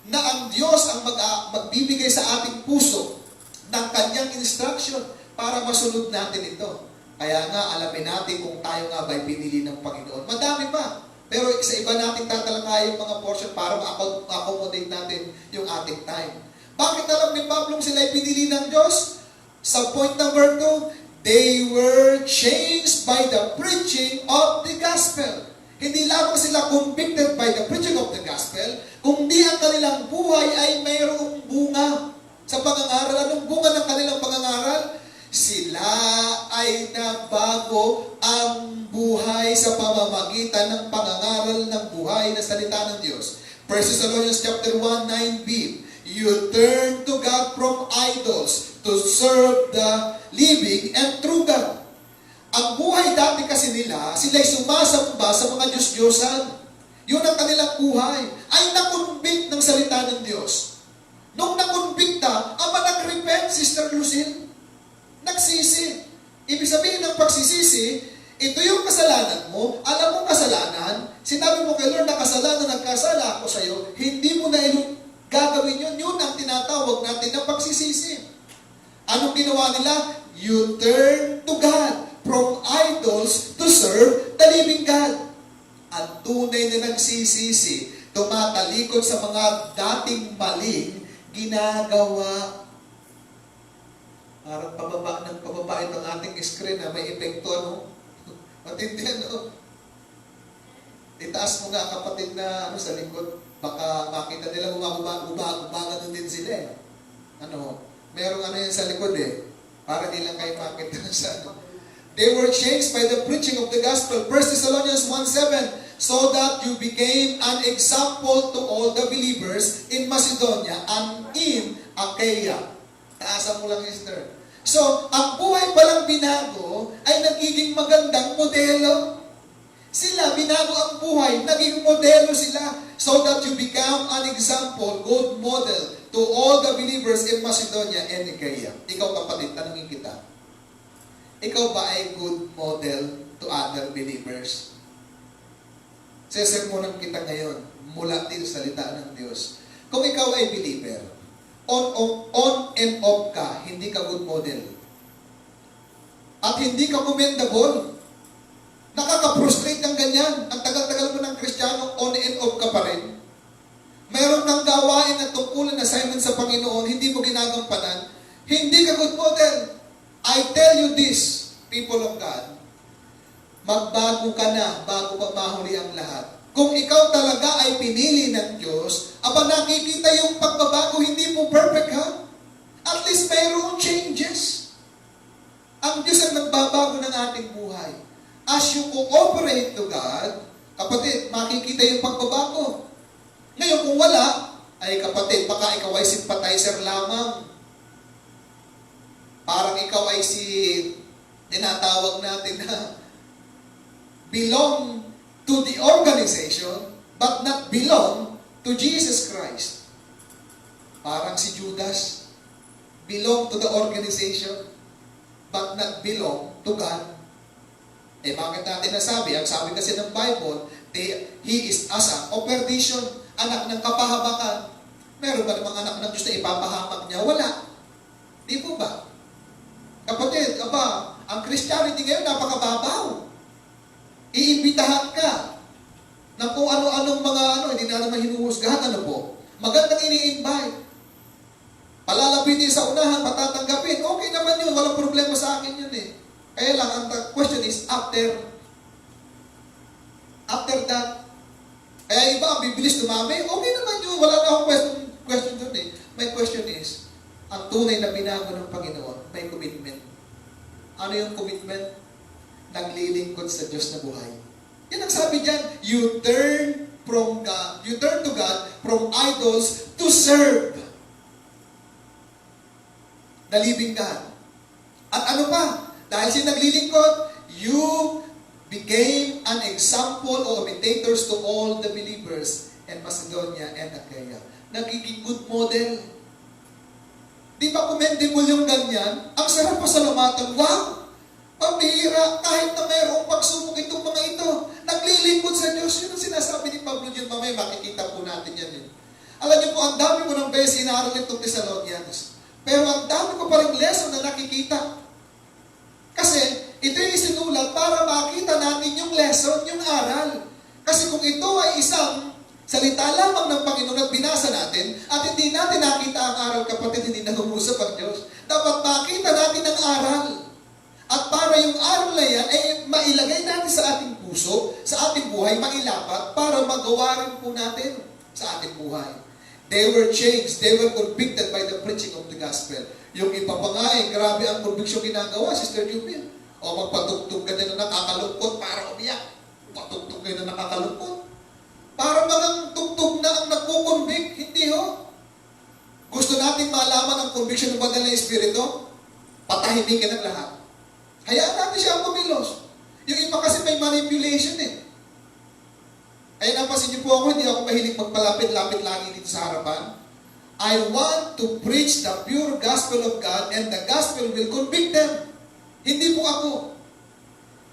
na ang Diyos ang magbibigay sa ating puso ng kanyang instruction para masunod natin ito. Kaya nga, alamin natin kung tayo nga ba'y pinili ng Panginoon. Madami pa. Pero sa iba nating tatalakay yung mga portion para ma-accommodate natin yung ating time. Bakit alam ni Pablo sila'y pinili ng Diyos? Sa point number 2, they were changed by the preaching of the gospel. Hindi lamang sila convicted by the preaching of the gospel, kundi ang kanilang buhay ay mayroong bunga sa pangangaral. Anong bunga ng kanilang pangangaral? Sila ay nabago ang buhay sa pamamagitan ng pangangaral ng buhay na salita ng Diyos. 1 Thessalonians chapter 1, 9b, you turn to God from idols to serve the living and true God. Ang buhay dati kasi nila, sila'y sumasamba sa mga Diyos-Diyosan. Yun ang kanilang buhay. Ay nakonvict ng salita ng Diyos. Nung nakonvikta, nag-repent, Sister Lucille. Nagsisi. Ibig sabihin ng pagsisisi, ito yung kasalanan mo, alam mo kasalanan, sinabi mo kay Lord na kasalanan, nagkasala ako sa iyo, hindi mo na gagawin yun. Yun ang tinatawag natin ng pagsisisi. Anong ginawa nila? You turn to God from idols to serve the living God. Ang tunay na nagsisisi, tumatalikod sa mga dating maling ginagawa. Parang pababa ng pababa itong ating screen na may epekto, ano? Matindi, ano? Itaas mo nga kapatid na sa likod. Baka makita nila umaga din sila eh. Ano? Merong yan sa likod eh. Para nilang kayo makita sa ano. They were changed by the preaching of the gospel. 1 Thessalonians 1:7, so that you became an example to all the believers in Macedonia and in Achaia. Taasan mo lang, sister. So, ang buhay palang binago ay nagiging magandang modelo. Sila, binago ang buhay, naging modelo sila so that you become an example, good model to all the believers in Macedonia and Achaia. Ikaw kapatid, tanungin kita. Ikaw ba ay good model to other believers? Sesermonan kita ngayon mula din sa salita ng Diyos. Kung ikaw ay believer, on and off ka, hindi ka good model. At hindi ka commendable. Nakaka-frustrate ng ganyan. Ang tagal-tagal mo ng Kristiyano, on and off ka pa rin. Mayroon kang gawain na tungkulan assignment sa Panginoon, hindi mo ginagampanan, hindi ka good model. I tell you this, people of God, magbago ka na bago pa mahuli ang lahat. Kung ikaw talaga ay pinili ng Diyos, nakikita yung pagbabago, hindi mo perfect ha? At least mayroong changes. Ang Diyos ang nagbabago ng ating buhay. As you cooperate to God, kapatid, makikita yung pagbabago. Ngayon, kung wala, ay kapatid, baka ikaw ay sympathizer lamang. Parang ikaw ay tinatawag natin na belong to the organization, but not belong to Jesus Christ. Parang si Judas, belong to the organization, but not belong to God. Eh bakit natin nasabi? Ang sabi kasi ng Bible, he is asa o perdition, anak ng kapahabakan. Meron ba namang anak ng Diyos na ipapahamak niya? Wala. Di po ba? Kapatid, ang Christianity ngayon napakababaw. Iimbitahan ka ng kung ano-anong mga hindi na naman hinuhusgahan, magandang ini-invite. Palalapitin sa unahan, patatanggapin. Okay naman yun, walang problema sa akin yun eh. Kaya lang, ang question is, after that, kaya iba, ang bibilis dumami, okay naman yun, wala na akong question dun eh. My question is, ang tunay na binago ng Panginoon, may commitment. Ano yung commitment? Naglilingkod sa Diyos na buhay. Yan ang sabi dyan, you turn to God from idols to serve the living God. At ano pa? Dahil siya naglilingkod, you became an example or imitators to all the believers in Macedonia and Achaia. Nagiging good model. Di ba commendable yung ganyan? Ang sarap pasalamatan. Wow! Pambihira, kahit na mayroong pagsubok itong mga ito, naglilingkod sa Diyos. Yun ang sinasabi ni Pablo dyan, mamaya makikita po natin yan. Alam niyo po, ang dami ko ng beses inaaral itong Thessalonians. Pero ang dami ko pa rin lesson na nakikita. Kasi, Ito yung isinulat para makita natin yung lesson, yung aral. Kasi kung ito ay isang salita lamang ng Panginoon at binasa natin, at hindi natin nakita ang aral, kapatid, hindi nangungusap ang Diyos. Dapat makita natin ang aral. At para yung aral na yan, ay mailagay natin sa ating puso, sa ating buhay, mailapat, para magawa rin po natin sa ating buhay. They were changed, they were convicted by the preaching of the gospel. Yung iba pa nga grabe ang conviction ginagawa, Sister Jubin. O magpatugtog ka din na nakakalungkot para umiyak. Patugtog kayo na nakakalungkot. Para mga tugtog na ang nagkukonvict. Hindi ho. Gusto nating malaman ang conviction ng banal na Espiritu? Patahimikin ang lahat. Hayaan natin siya ang kumilos. Yung iba kasi may manipulation eh. Kaya napansin niyo po ako, hindi ako mahilig magpalapit-lapit lagi dito sa harapan. I want to preach the pure gospel of God and the gospel will convict them. Hindi po ako.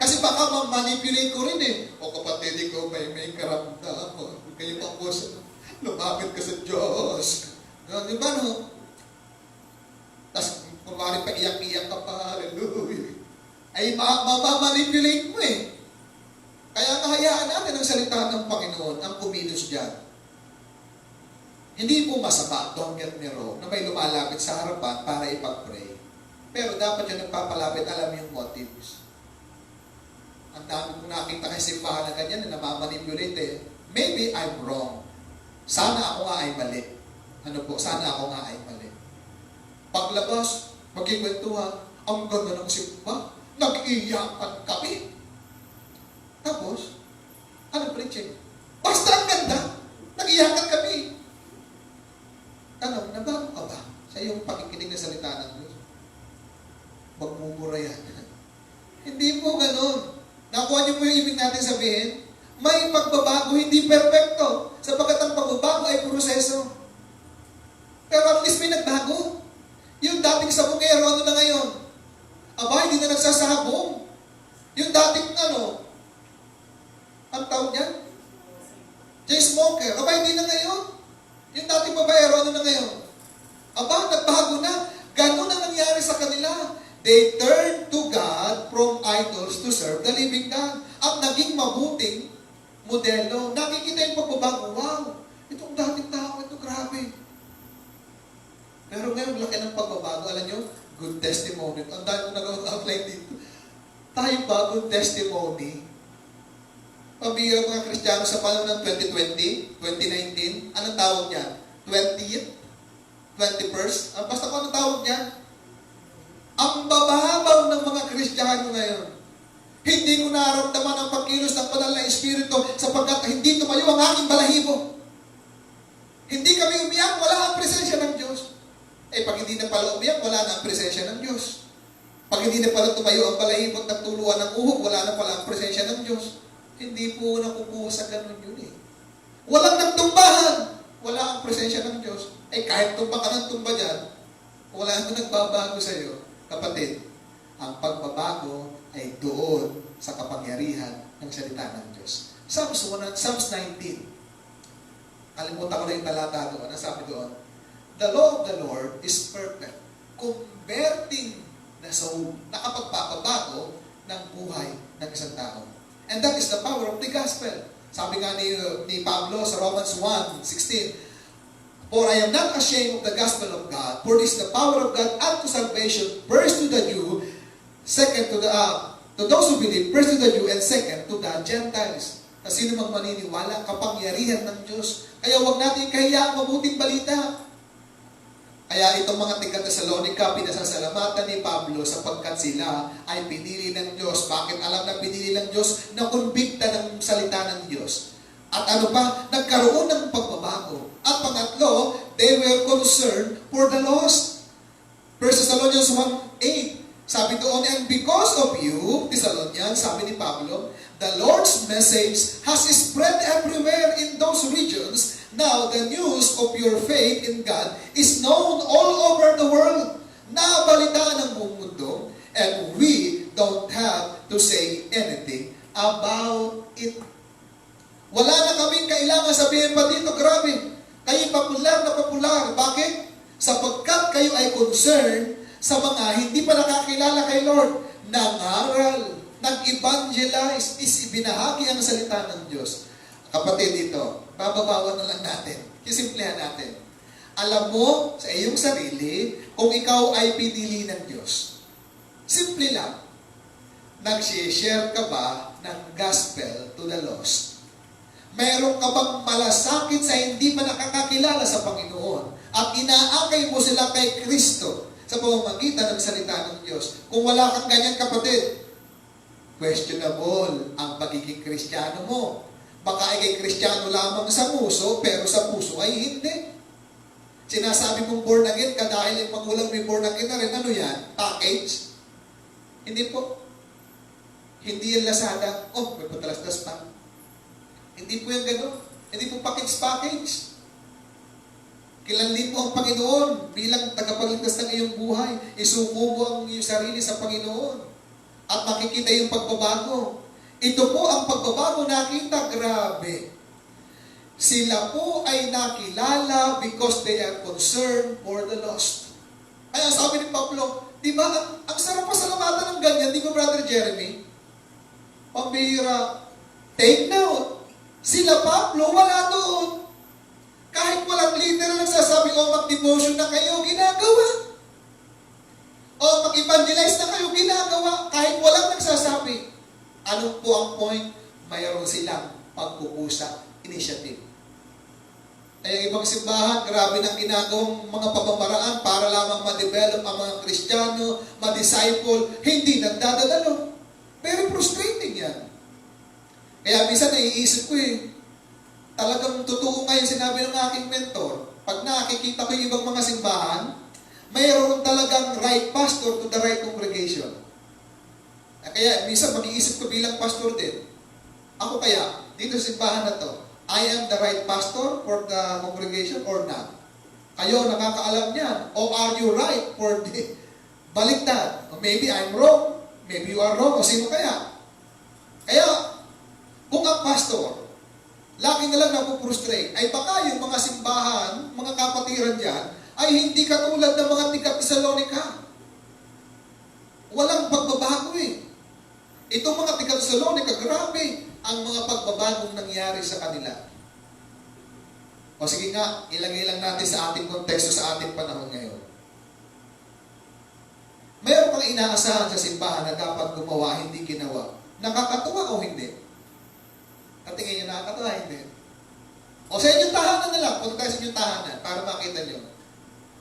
Kasi baka ma-manipulate ko rin eh. O kapatid, ikaw may karamdaman. Kayo pa po, lumapit ka sa Diyos. Di ba no? Tapos, kunwari pa iyak-iyak ka pa, hallelujah. Ay, ma-manipulate mo eh. Kaya hayaan natin ang salita ng Panginoon, ang kumilos dyan. Hindi po masama, don't get me wrong, na may lumalapit sa harapan para ipag-pray. Pero dapat yung nagpapalapit, alam yung motives. Ang dami kong nakita kay simbahan na ganyan na namamanipulate eh. Maybe I'm wrong. Sana ako nga ay mali. Ano po? Sana ako nga ay mali. Paglabas, magkikwentuhan, ang ganda ng simba, nag-iyakan kami. Tapos, ano preaching? Basta ang ganda, nag-iyakan kami. Tanong, nabago ka ba sa iyong pakikinig na salita ng Diyos? Magmumura yan. Hindi po ganun. Nakuha niyo po yung ibig natin sabihin? May pagbabago, hindi perfecto. Sapagkat ang pagbabago ay proseso. Pero at least may nagbago. Yung dating sabongero, ano na ngayon? Aba, hindi na nagsasabong. Yung dating ang tawag niyan? Jay smoker, aba, hindi na ngayon. Yung dating babaero, ano na ngayon? Aba, nagbago na. Ganun ang nangyari sa kanila. They turned to God from idols to serve the living God. At naging mabuting modelo. Nakikita yung pagbabago. Wow! Itong dating tao, ito grabe. Pero ngayon, laki ng pagbabago. Alam nyo, good testimony. Ang dahil kong nag-outline dito. Tayo ba, good testimony? Pabira mga Kristiyano sa panahon ng 2020, 2019, anong tawag niyan? 20th? 21st? Basta kung anong tawag niyan? Ang bababaw ng mga Kristiyano ngayon. Hindi ko naramdaman ang pagkilos ng banal na Espiritu sapagkat hindi tumayo ang aking balahibo. Hindi kami umiyak, wala ang presensya ng Diyos. Pag hindi na pala umiyak, wala na ang presensya ng Diyos. Pag hindi na pala tumayo ang balahibo at nagtuluan ng uhog, wala na pala ang presensya ng Diyos. Hindi po nakukuha sa ganun yun eh. Walang nagtumbahan, wala ang presensya ng Diyos. Kahit tumba ka ng tumba dyan, wala na nagbabago sa iyo. Kapatid, ang pagbabago ay doon sa kapangyarihan ng salita ng Diyos. Psalms 19. Kalimutan ko na yung talata doon. Ang sabi doon, the law of the Lord is perfect, converting the soul, nakapagpapabago ng buhay ng isang tao. And that is the power of the gospel. Sabi nga ni Pablo sa Romans 1:16, for I am not ashamed of the gospel of God, for it is the power of God unto salvation, first to the Jew, second to those who believe, first to the Jew, and second to the Gentiles. Kasi sino mang maniniwala, kapangyarihan ng Diyos. Kaya huwag natin kahiya ang mabuting balita. Kaya itong mga taga-Thessalonica, pinasasalamatan ni Pablo sapagkat sila ay pinili ng Diyos. Bakit alam na pinili ng Diyos? Na kumbikta ng salita ng Diyos. At ano pa? Nagkaroon ng pagbabago. At pangatlo, they were concerned for the lost. 1 Thessalonians 1:8. Sabi doon, and because of you, Thessalonians, sabi ni Pablo, the Lord's message has spread everywhere in those regions. Now, the news of your faith in God is known all over the world. Nabalitaan ng buong mundo, and we don't have to say anything about it. Wala na kaming kailangan sabihin pa dito, grabe. Kayo popular na popular. Bakit? Sapagkat kayo ay concerned sa mga hindi pa nakakilala kay Lord, nangaral, nag-evangelize, ibinahagi ang salita ng Diyos. Kapatid, dito, bababawan na lang natin. Kisimplehan natin. Alam mo sa iyong sarili kung ikaw ay pinili ng Diyos. Simple lang. Nag-share ka ba ng gospel to the lost? Mayroon ka bang malasakit sa hindi pa nakakakilala sa Panginoon at inaakay mo sila kay Kristo sa pamamagitan ng salita ng Diyos? Kung wala kang ganyan, kapatid, questionable ang pagiging Kristiyano mo. Baka ikay Kristiyano lamang sa puso, pero sa puso ay hindi. Sinasabi mong born again ka dahil yung magulang may born again na rin. Ano yan? Package? Hindi po. Hindi yung Lazada. Oh, may patalastas pa. Hindi po yung gano'n. Hindi po package. Kilanlin mo ang Panginoon bilang tagapagligtas ng iyong buhay. Isuko mo ang iyong sarili sa Panginoon. At makikita yung pagbabago. Ito po ang pagbabago nakita. Grabe. Sila po ay nakilala because they are concerned for the lost. Kaya sabi ni Pablo, di ba, ang sarap pasalamatan ng ganyan, di ba, Brother Jeremy? Pambira. Take note. Sila Pablo, wala doon. Kahit walang literal nagsasabi, mag-devotion na kayo, ginagawa. O mag-evangelize na kayo, ginagawa. Kahit walang nagsasabi. Ano po ang point? Mayroon silang pagkukusa, initiative. Ay ibang simbahan, grabe ng ginagawang mga pamamaraan para lamang ma-develop ang mga Kristiyano, ma-disciple, hindi nagdadadalo. Pero frustrating yan. Kaya minsan naiisip ko talagang totoo nga yung sinabi ng aking mentor. Pag nakikita ko yung ibang mga simbahan, mayroon talagang right pastor to the right congregation. Kaya minsan mag-iisip ko bilang pastor din. Ako kaya, dito sa simbahan na to, I am the right pastor for the congregation or not? Kayo nakakaalam niyan. O are you right for the baliktad? O maybe I'm wrong. Maybe you are wrong. O sino kaya? Kaya, kung ang pastor, lagi na lang napuprustrate, ay baka yung mga simbahan, mga kapatiran dyan, ay hindi katulad ng mga tiga-Tesalonica. Walang pagbabago Itong mga tiga-Tesalonica, grabe ang mga pagbabagong nangyari sa kanila. O sige nga, ilagay lang natin sa ating konteksto sa ating panahon ngayon. Mayroon kang inaasahan sa simbahan na dapat gumawa, hindi ginawa. Nakakatuwa o hindi? At tingin nyo, nakakatuwa, hindi? O sa inyong tahanan na lang, punta tayo sa inyong tahanan para makita nyo.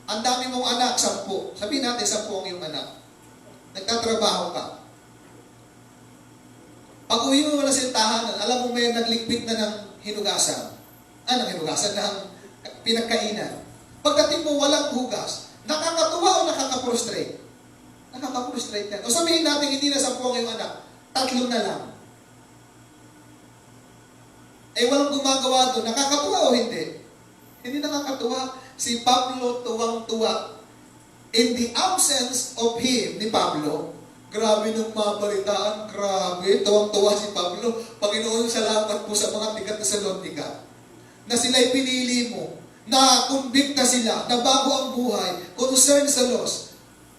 Ang dami mong anak, 10. Sabihin natin, 10 ang iyong anak. Nagtatrabaho ka. Pag uwi mo na sa tahanan, alam mo may nagligpit na ng hinugasan. Ng hinugasan? Ng pinagkainan. Pagdating mo walang hugas, nakakatuwa o nakaka-frustrate? Nakaka-frustrate yan. O sabihin natin, hindi na 10 yung anak, 3 na lang. Walang gumagawa doon. Nakakatuwa o hindi? Hindi nakakatuwa. Si Pablo tuwang-tuwa. In the absence of him, ni Pablo, grabe nung mabalitaan, grabe, tuwang-tuwa si Pablo. Panginoon, salamat po sa mga tiga-Tesalonica na sila'y pinili mo, na kumbikta sila, na bago ang buhay, concern sa lost.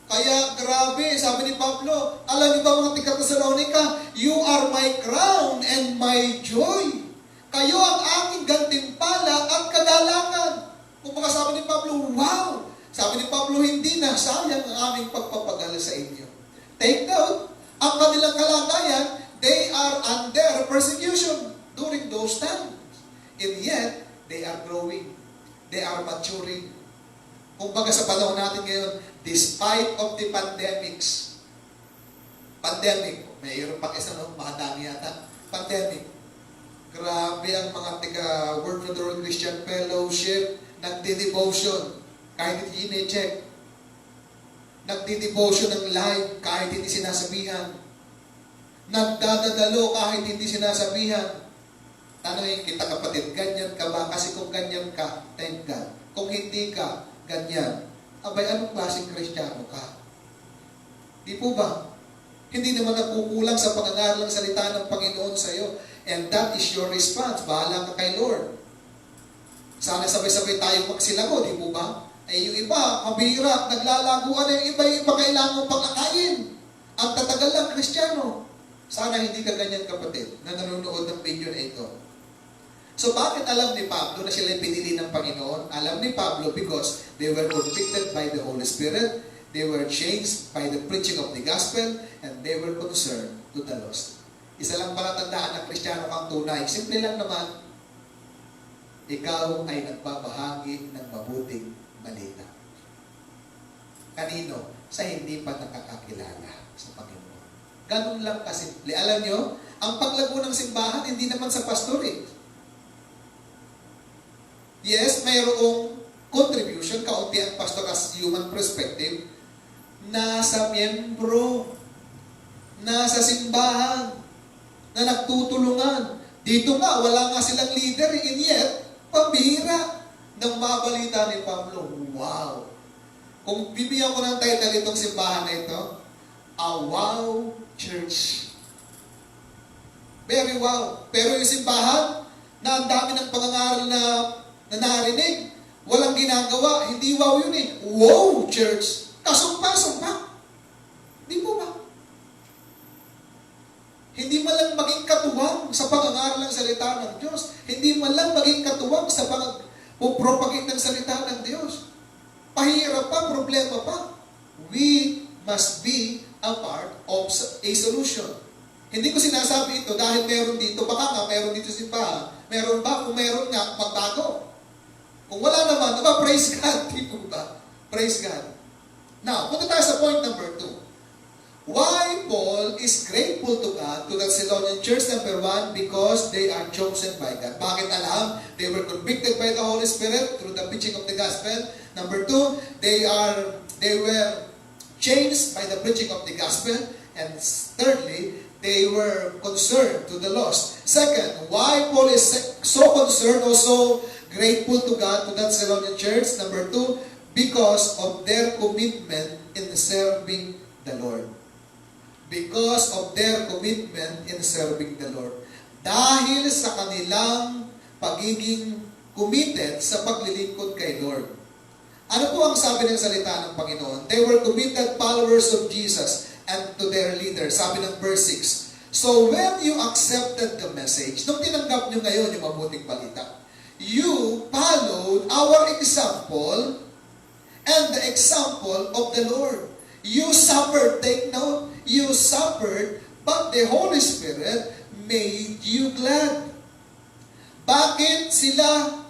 Kaya grabe, sabi ni Pablo, alam niyo ba mga tiga-Tesalonica, you are my crown and my joy. Kayo ang aking gantimpala at kagalangan. Kung baka sabi ni Pablo, wow! Sabi ni Pablo, hindi na sayang ang aming pagpapagal sa inyo. Take note, ang kanilang kalagayan, they are under persecution during those times. And yet, they are growing. They are maturing. Kung baga sa panahon natin ngayon, despite of the pandemic, mayroon pa isa, makadami yata, pandemic. Grabe ang mga Word for the World Christian Fellowship, nagdi-devotion, kahit hindi i-check. Nagdi-devotion ng live, kahit hindi sinasabihan. Nagdadadalo, kahit hindi sinasabihan. Tanongin kita, kapatid, ganyan ka ba? Kasi kung ganyan ka, thank God. Kung hindi ka, ganyan. Abay, anong klaseng Kristiyano ka? Di po ba? Hindi naman nagkukulang sa pangangaral ng salita ng Panginoon sa iyo. And that is your response. Bahala ka kay Lord. Sana sabay-sabay tayo magsilago, di po ba? Ay yung iba, mabihira, naglalaguan na yung iba kailangan pang akayin. Ang tatagal lang, Kristiyano. Sana hindi ka ganyan, kapatid, na nanonood ng video na ito. So bakit alam ni Pablo na sila pinili ng Panginoon? Alam ni Pablo because they were convicted by the Holy Spirit, they were changed by the preaching of the gospel, and they were concerned to the lost. Isa lang palatandaan na Kristiyano kang tunay. Simple lang naman, ikaw ay nagbabahagi ng mabuting balita. Kanino? Sa hindi pa nakakakilala sa Panginoon. Ganun lang kasimple. Alam nyo, ang paglago ng simbahan, hindi naman sa pastor eh. Yes, mayroong contribution, kaunti ang pastor as human perspective, nasa miyembro, nasa simbahan, na nagtutulungan. Dito nga, wala nga silang leader, and yet, pambihira ng mabalita ni Pablo. Wow! Kung bibigyan ko ng title itong simbahan na ito, a wow church. Very wow. Pero yung simbahan, na ang dami ng pangangaral na narinig, walang ginagawa, hindi wow yun eh. Wow church. Kasumpa. Di po ba? Hindi man lang maging katuwang sa pangangaral ng salita ng Diyos. Hindi man lang maging katuwang sa pagpropagate ng salita ng Diyos. Pahirap pa, problema pa. We must be a part of a solution. Hindi ko sinasabi ito dahil meron dito, baka nga meron dito simbahan. Meron ba? Kung meron nga, magbago. Kung wala naman, praise God. Di po ba? Praise God. Now, punta tayo sa point number 2. Why Paul is grateful to God, to the Thessalonian church, number 1, because they are chosen by God. Bakit alam? They were convicted by the Holy Spirit through the preaching of the gospel. Number 2, they were changed by the preaching of the gospel. And thirdly, they were concerned to the lost. Second, why Paul is so concerned or so grateful to God, to that Thessalonian church. Number 2, because of their commitment in serving the Lord. Because of their commitment in serving the Lord. Dahil sa kanilang pagiging committed sa paglilingkod kay Lord. Ano po ang sabi ng salita ng Panginoon? They were committed followers of Jesus and to their leader. Sabi ng verse 6. So when you accepted the message, nung tinanggap nyo ngayon yung mabuting balita, you followed our example and the example of the Lord. You suffered, take note, you suffered, but the Holy Spirit made you glad. Bakit sila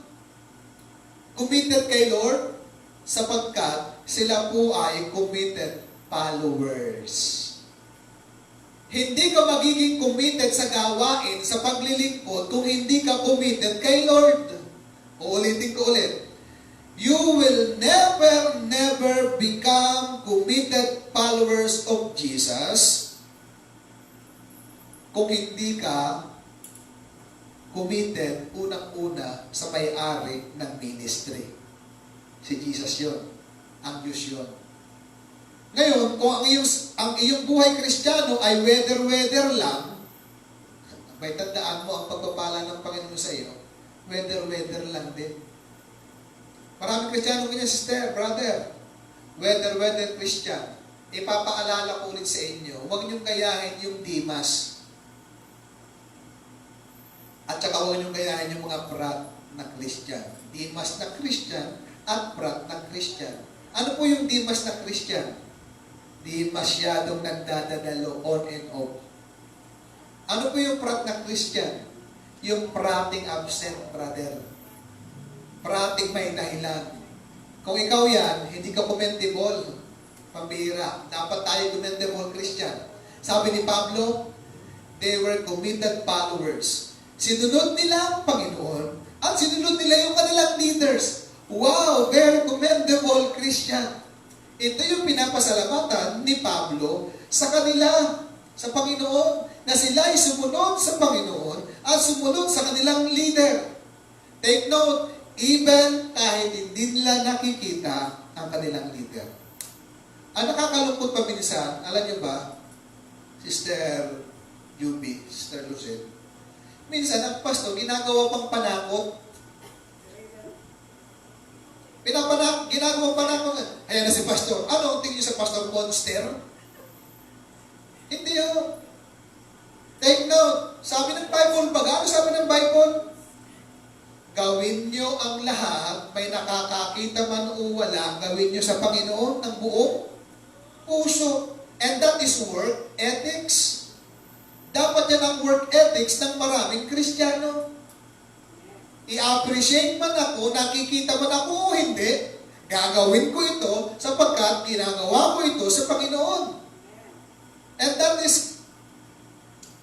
committed kay Lord? Sapagkat sila po ay committed followers. Hindi ka magiging committed sa gawain, sa paglilingkod, kung hindi ka committed kay Lord. Uulitin ko ulit. You will never become committed followers of Jesus kung hindi ka committed unang-una sa may-ari ng ministry. Si Jesus yun. Ang Diyos yun. Ngayon, kung ang iyong buhay Kristiyano ay weather lang, may tandaan mo ang pagpapala ng Panginoon sa iyo, weather lang din. Maraming Kristiyano ganyan, sister, brother, weather Christian. Ipapaalala ko ulit sa inyo, huwag niyong gayahin yung Dimas. At saka huwag niyong gayahin yung mga prat na Christian. Dimas na Christian at prat na Christian. Ano po yung Dimas na Christian? Di masyadong nagdadadalo on and off. Ano po yung prat na Christian? Yung prating absent, brother. Prating may dahilan. Kung ikaw yan, hindi ka commendable. Pambira. Dapat tayo commendable Christian. Sabi ni Pablo, they were committed followers. Sinunod nila ang Panginoon at sinunod nila yung kanilang leaders. Wow, very commendable Christian. Ito yung pinapasalamatan ni Pablo sa kanila, sa Panginoon, na sila ay sumunod sa Panginoon at sumunod sa kanilang leader. Take note, even kahit hindi nila nakikita ang kanilang leader. Ang nakakalungkot pa minsan, alam niyo ba, Sister Yubi, Sister Lucille, minsan ang pastor ginagawa pang panakot. Ginagawa pa na ako. Ayan na si Pastor. Ano ang tingin niyo sa Pastor? Monster? Hindi yun. Take note. Sabi ng Bible, ano sabi ng Bible? Gawin nyo ang lahat, may nakakakita man o wala, gawin nyo sa Panginoon ng buong puso. And that is work ethics. Dapat yan ang work ethics ng maraming Kristiyano. I-appreciate man ako, nakikita man ako o hindi, gagawin ko ito sapagkat ginagawa ko ito sa Panginoon. And that is,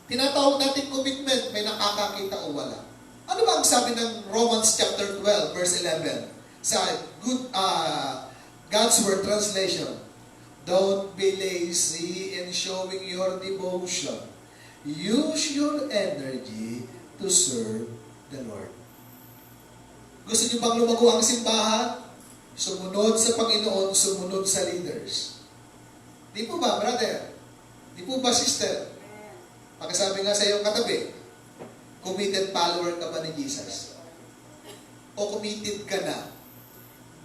tinatawag natin commitment, may nakakakita o wala. Ano ba ang sabi ng Romans chapter 12, verse 11? Sa God's Word translation, don't be lazy in showing your devotion. Use your energy to serve the Lord. Gusto niyo bang lumago ang simbahan? Sumunod sa Panginoon, sumunod sa leaders. Di po ba, brother? Di po ba, sister? Pagkasabi nga sa iyong katabi, committed follower ka ba ni Jesus? O committed ka na?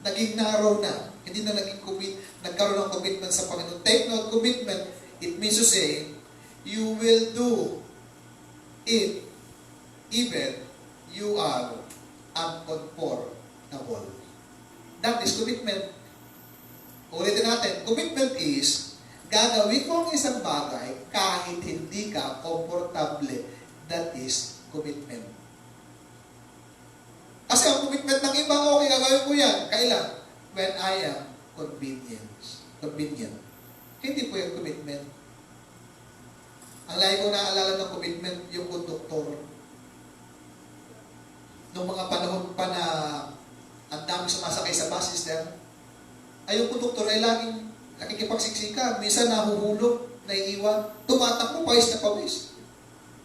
Naging narrow na. Hindi na nagkaroon ng commitment sa Panginoon. Take note, commitment, it means to say, you will do it even you are unconformable. That is commitment. Ulitin natin, commitment is, gagawin ko ang isang bagay kahit hindi ka komportable. That is commitment. Kasi ang commitment ng iba, okay, gagawin ko yan. Kailan? When I am convenient. Hindi po yung commitment. Ang lagi ko naaalala ng commitment, yung konduktor. Noong mga panahon pa na ang dami sumasakay sa bus system, ay yung konduktor ay laging nakikipagsiksika. Minsan nahuhulog, naiiwan, tumatakbo, pawis na pawis.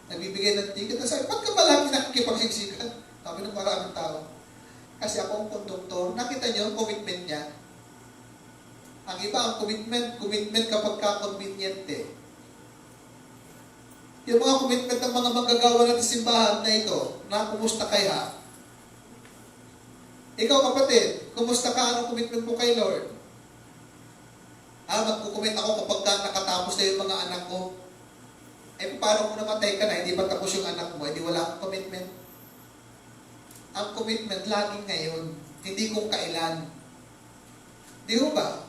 Nagbibigay ng ticket. Sabi, ba't ka ba lagi nakikipagsiksikan? Sabi ng maraming tao. Kasi ako ang konduktor. Nakita niyo ang commitment niya. Ang iba, ang commitment kapag ka-convenient eh. Yung mga commitment ng mga manggagawa natin simbahan na ito, na kumusta kaya? Ikaw kapatid, kumusta ka? Anong commitment mo kay Lord? Magkukumit ako kapag nakatapos na yung mga anak ko. Paano kung namatay ka na, hindi pa tapos yung anak mo, hindi wala kang commitment. Ang commitment laging ngayon, hindi kung kailan. Di ba?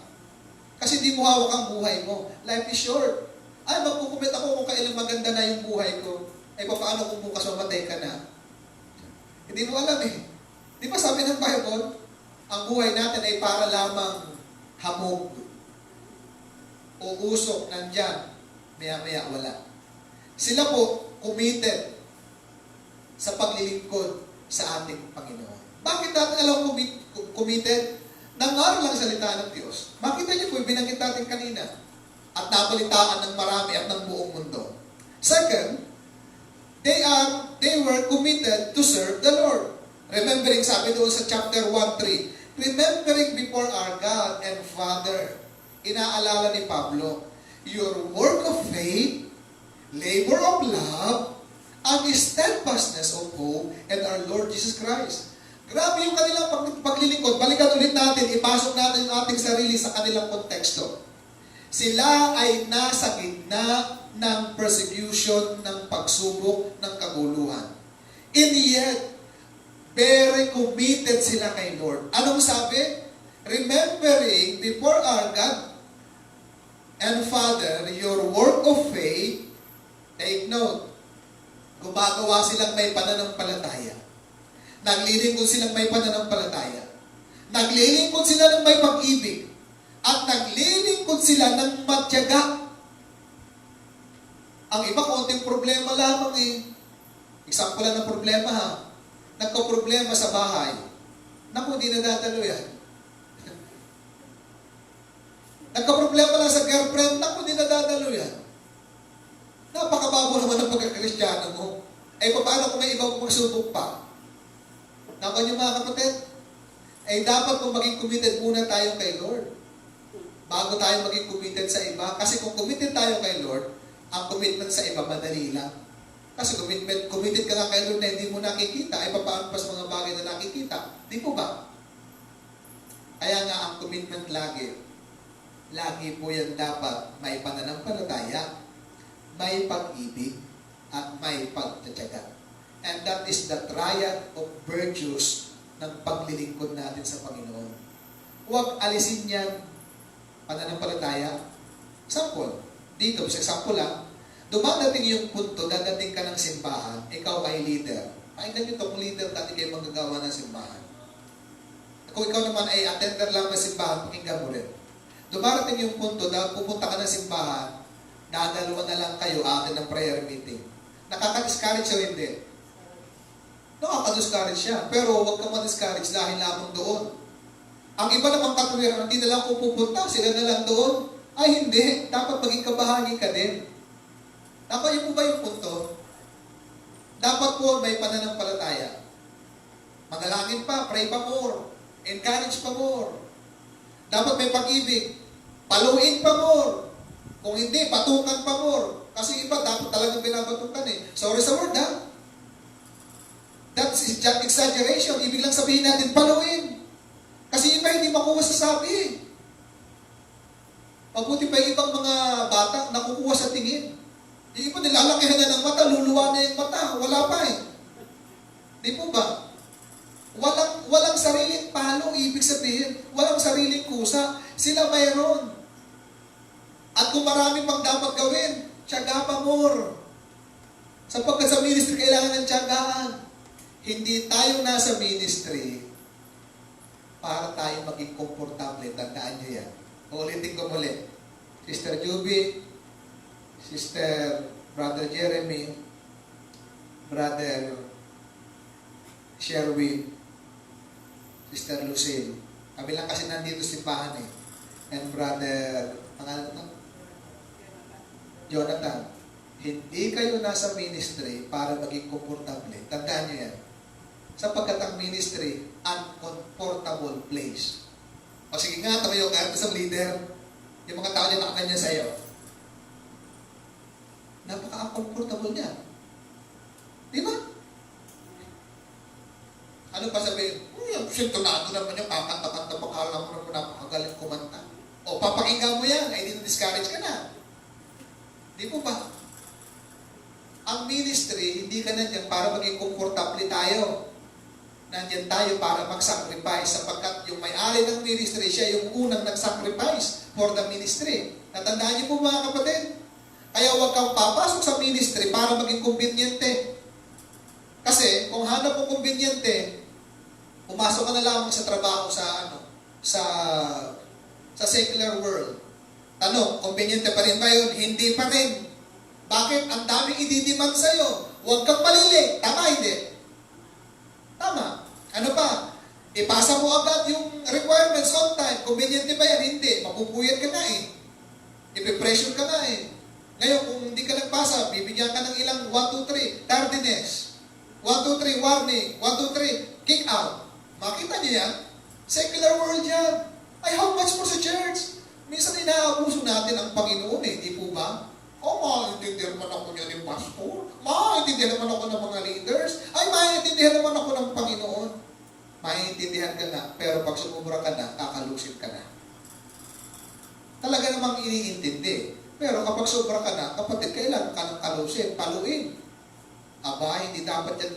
Kasi di mo hawak ang buhay mo. Life is short. Magkukumit ako kung kailan maganda na yung buhay ko. Paano kung bukas mamatay ka na? Hindi mo alam eh. Di ba sabi ng Bible, ang buhay natin ay para lamang hamog. O usok, nandyan. Maya-maya, wala. Sila po committed sa paglilingkod sa ating Panginoon. Bakit natin alam committed? Nangaral lang salita ng Diyos. Makita niyo po, binanggit natin kanina. At nabalitaan ng marami at ng buong mundo. Second, they were committed to serve the Lord. Remembering, sabi doon sa chapter 1:3, remembering before our God and Father, inaalala ni Pablo, your work of faith, labor of love, and steadfastness of hope, and our Lord Jesus Christ. Grabe yung kanilang paglilingkod. Balikan ulit natin, ipasok natin yung ating sarili sa kanilang konteksto. Sila ay nasa gitna ng persecution, ng pagsubok, ng kaguluhan. And yet, very committed sila kay Lord. Anong sabi? Remembering before our God and Father, your work of faith, take note, gumagawa silang may pananampalataya. Naglilingkod silang may pananampalataya. Naglilingkod sila ng may pag-ibig. At naglilingkod sila ng matyaga. Ang iba, konting problema lamang eh. Example lang ng problema ha. Nagka-problema sa bahay. Naku, hindi nadadalo yan. Nagka-problema lang sa girlfriend. Naku, hindi nadadalo yan. Napakababo naman ang pagkakristyano mo. Paano kung may ibang magsubok pa? Naku niyo mga kapatid, dapat kung maging committed muna tayo kay Lord. Bago tayo maging committed sa iba. Kasi kung committed tayo kay Lord, ang commitment sa iba madali lang. Kasi committed ka nga kay Lord na hindi mo nakikita, paano pa sa mga bagay na nakikita? Di po ba? Kaya nga ang commitment lagi po yan dapat may pananampalataya, may pag-ibig, at may pagtatyaga. And that is the triad of virtues ng paglilingkod natin sa Panginoon. Huwag alisin yan, pananampalataya. Example, dito, sa example lang, dumadating yung punto, dadating ka ng simbahan, ikaw ay leader. Pakinggan nyo ito, kung leader, dati kayo magagawa ng simbahan. Kung ikaw naman ay attender lang ng simbahan, pakinggan mo rin. Dumarating yung punto, dahil pupunta ka ng simbahan, dadalawa na lang kayo, atin ng prayer meeting. Nakaka-discourage o hindi? Nakaka-discourage siya. Pero huwag ka ma-discourage dahil lamang doon. Ang iba namang katuwiran, hindi na lang kung pupunta, sila na lang doon. Ay hindi, dapat maging kabahagi ka din. Dapat yun po ba yung punto? Dapat po may pananampalataya. Manalangin pa, pray pa more. Encourage pa more. Dapat may pag-ibig. Paluin pa more. Kung hindi, patukan pa more. Kasi iba, dapat talagang binabatukan eh. Sorry sa word ha. That's exaggeration. Ibig lang sabihin natin, paluin. Kasi iba hindi makuha sa sabi. Mabuti pa yung ibang mga bata nakukuha sa tingin. Yung iba nilalakihan na ng mata, luluwa na yung mata. Wala pa eh. Di po ba? Walang sariling palo, ibig sabihin. Walang sariling kusa. Sila mayroon. At kung marami pang dapat gawin, tiyaga pa more. Sapagkat sa ministry, kailangan ng tiyagaan. Hindi tayo nasa ministry para tayo maging komportable. Tandaan nyo yan. Ulitin ko muli. Sister Juby, Sister Brother Jeremy, Brother Sherwin, Sister Lucille. Kami lang kasi nandito sa simbahan eh. And Brother, pangalan mo? Jonathan. Hindi kayo nasa ministry para maging komportable. Tandaan nyo yan. Sapagkat ang ministry, uncomfortable place. O sige nga, tumayo ka, isang leader, yung mga tao niya nakaganyan sa'yo. Napaka-uncomfortable niya. Di ba? Ano pa sabihin? Sintonado naman yung kakanta-kanta, pakala mo naman napakagaling kumanta. O papakinggan mo yan, ay discourage ka na. Di po ba? Ang ministry, hindi ka nandiyan para maging komportable tayo. Nandiyan tayo para mag-sacrifice sapagkat yung may-ari ng ministry, siya yung unang nag-sacrifice for the ministry. Natandaan niyo po mga kapatid? Kaya huwag kang papasok sa ministry para maging kumbinyente. Kasi kung hanap mo kumbinyente, pumasok ka na lamang sa trabaho sa secular world. Tanong, kumbinyente pa rin ba yun? Hindi pa rin. Bakit? Ang daming ididemand sa'yo. Huwag kang malili. Tama, hindi? Tama. Ano pa? Ipasa mo agad yung requirements on time. Convenient ba yan? Hindi. Mapupuyat ka na eh. Ipipressure ka na eh. Ngayon, kung hindi ka nagpasa, bibigyan ka ng ilang 1, 2, 3. Tardiness. 1, 2, 3. Warning. 1, 2, 3. Kick out. Makita niyo yan? Secular world yan. Ay, how much more sa church? Minsan inaabuso natin ang Panginoon eh. Di po ba? Maintindihan naman ako niya ni pastor. Maintindihan naman ako ng mga leaders. Ay, maintindihan naman ako ng Panginoon. Maintindihan ka na, pero pag sumubra ka na, kakalusip ka na. Talaga namang iniintindi. Pero kapag sobra ka na, kapatid, kailangan ka ng kalusip, paluin. Aba, hindi dapat yan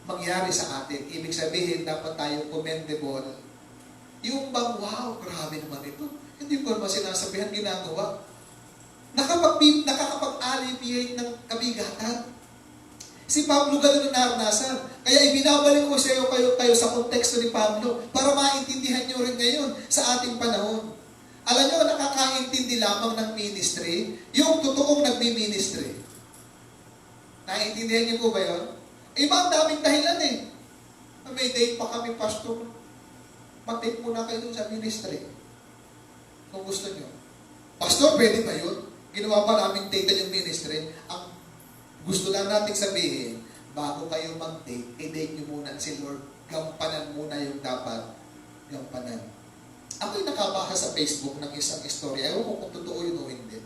mangyari sa atin. Ibig sabihin, dapat tayo commendable. Yung bang, wow, grabe naman ito. Hindi ko naman sinasabihan ginagawa. Nakakapag-alleviate ng kabigatan. Si Pablo ganun ang naranasan. Kaya ibinabalik ko sa iyo kayo sa konteksto ni Pablo para maintindihan nyo rin ngayon sa ating panahon. Alam nyo, nakakaintindi lamang ng ministry yung totoong nagmi-ministry. Naiintindihan niyo po ba yun? Iba ang daming dahilan eh. May date pa kami, pastor. Mag-date muna kayo dun sa ministry. Kung gusto nyo. Pastor, pwede ba yun? Ginawa pa namin date yung ministry. Ang gusto lang natin sabihin, bago kayo mag-date, i-date nyo muna si Lord. Gampanan muna yung dapat gampanan. Ako'y nakabasa sa Facebook ng isang istorya. Ewan ko kung totoo yun o hindi.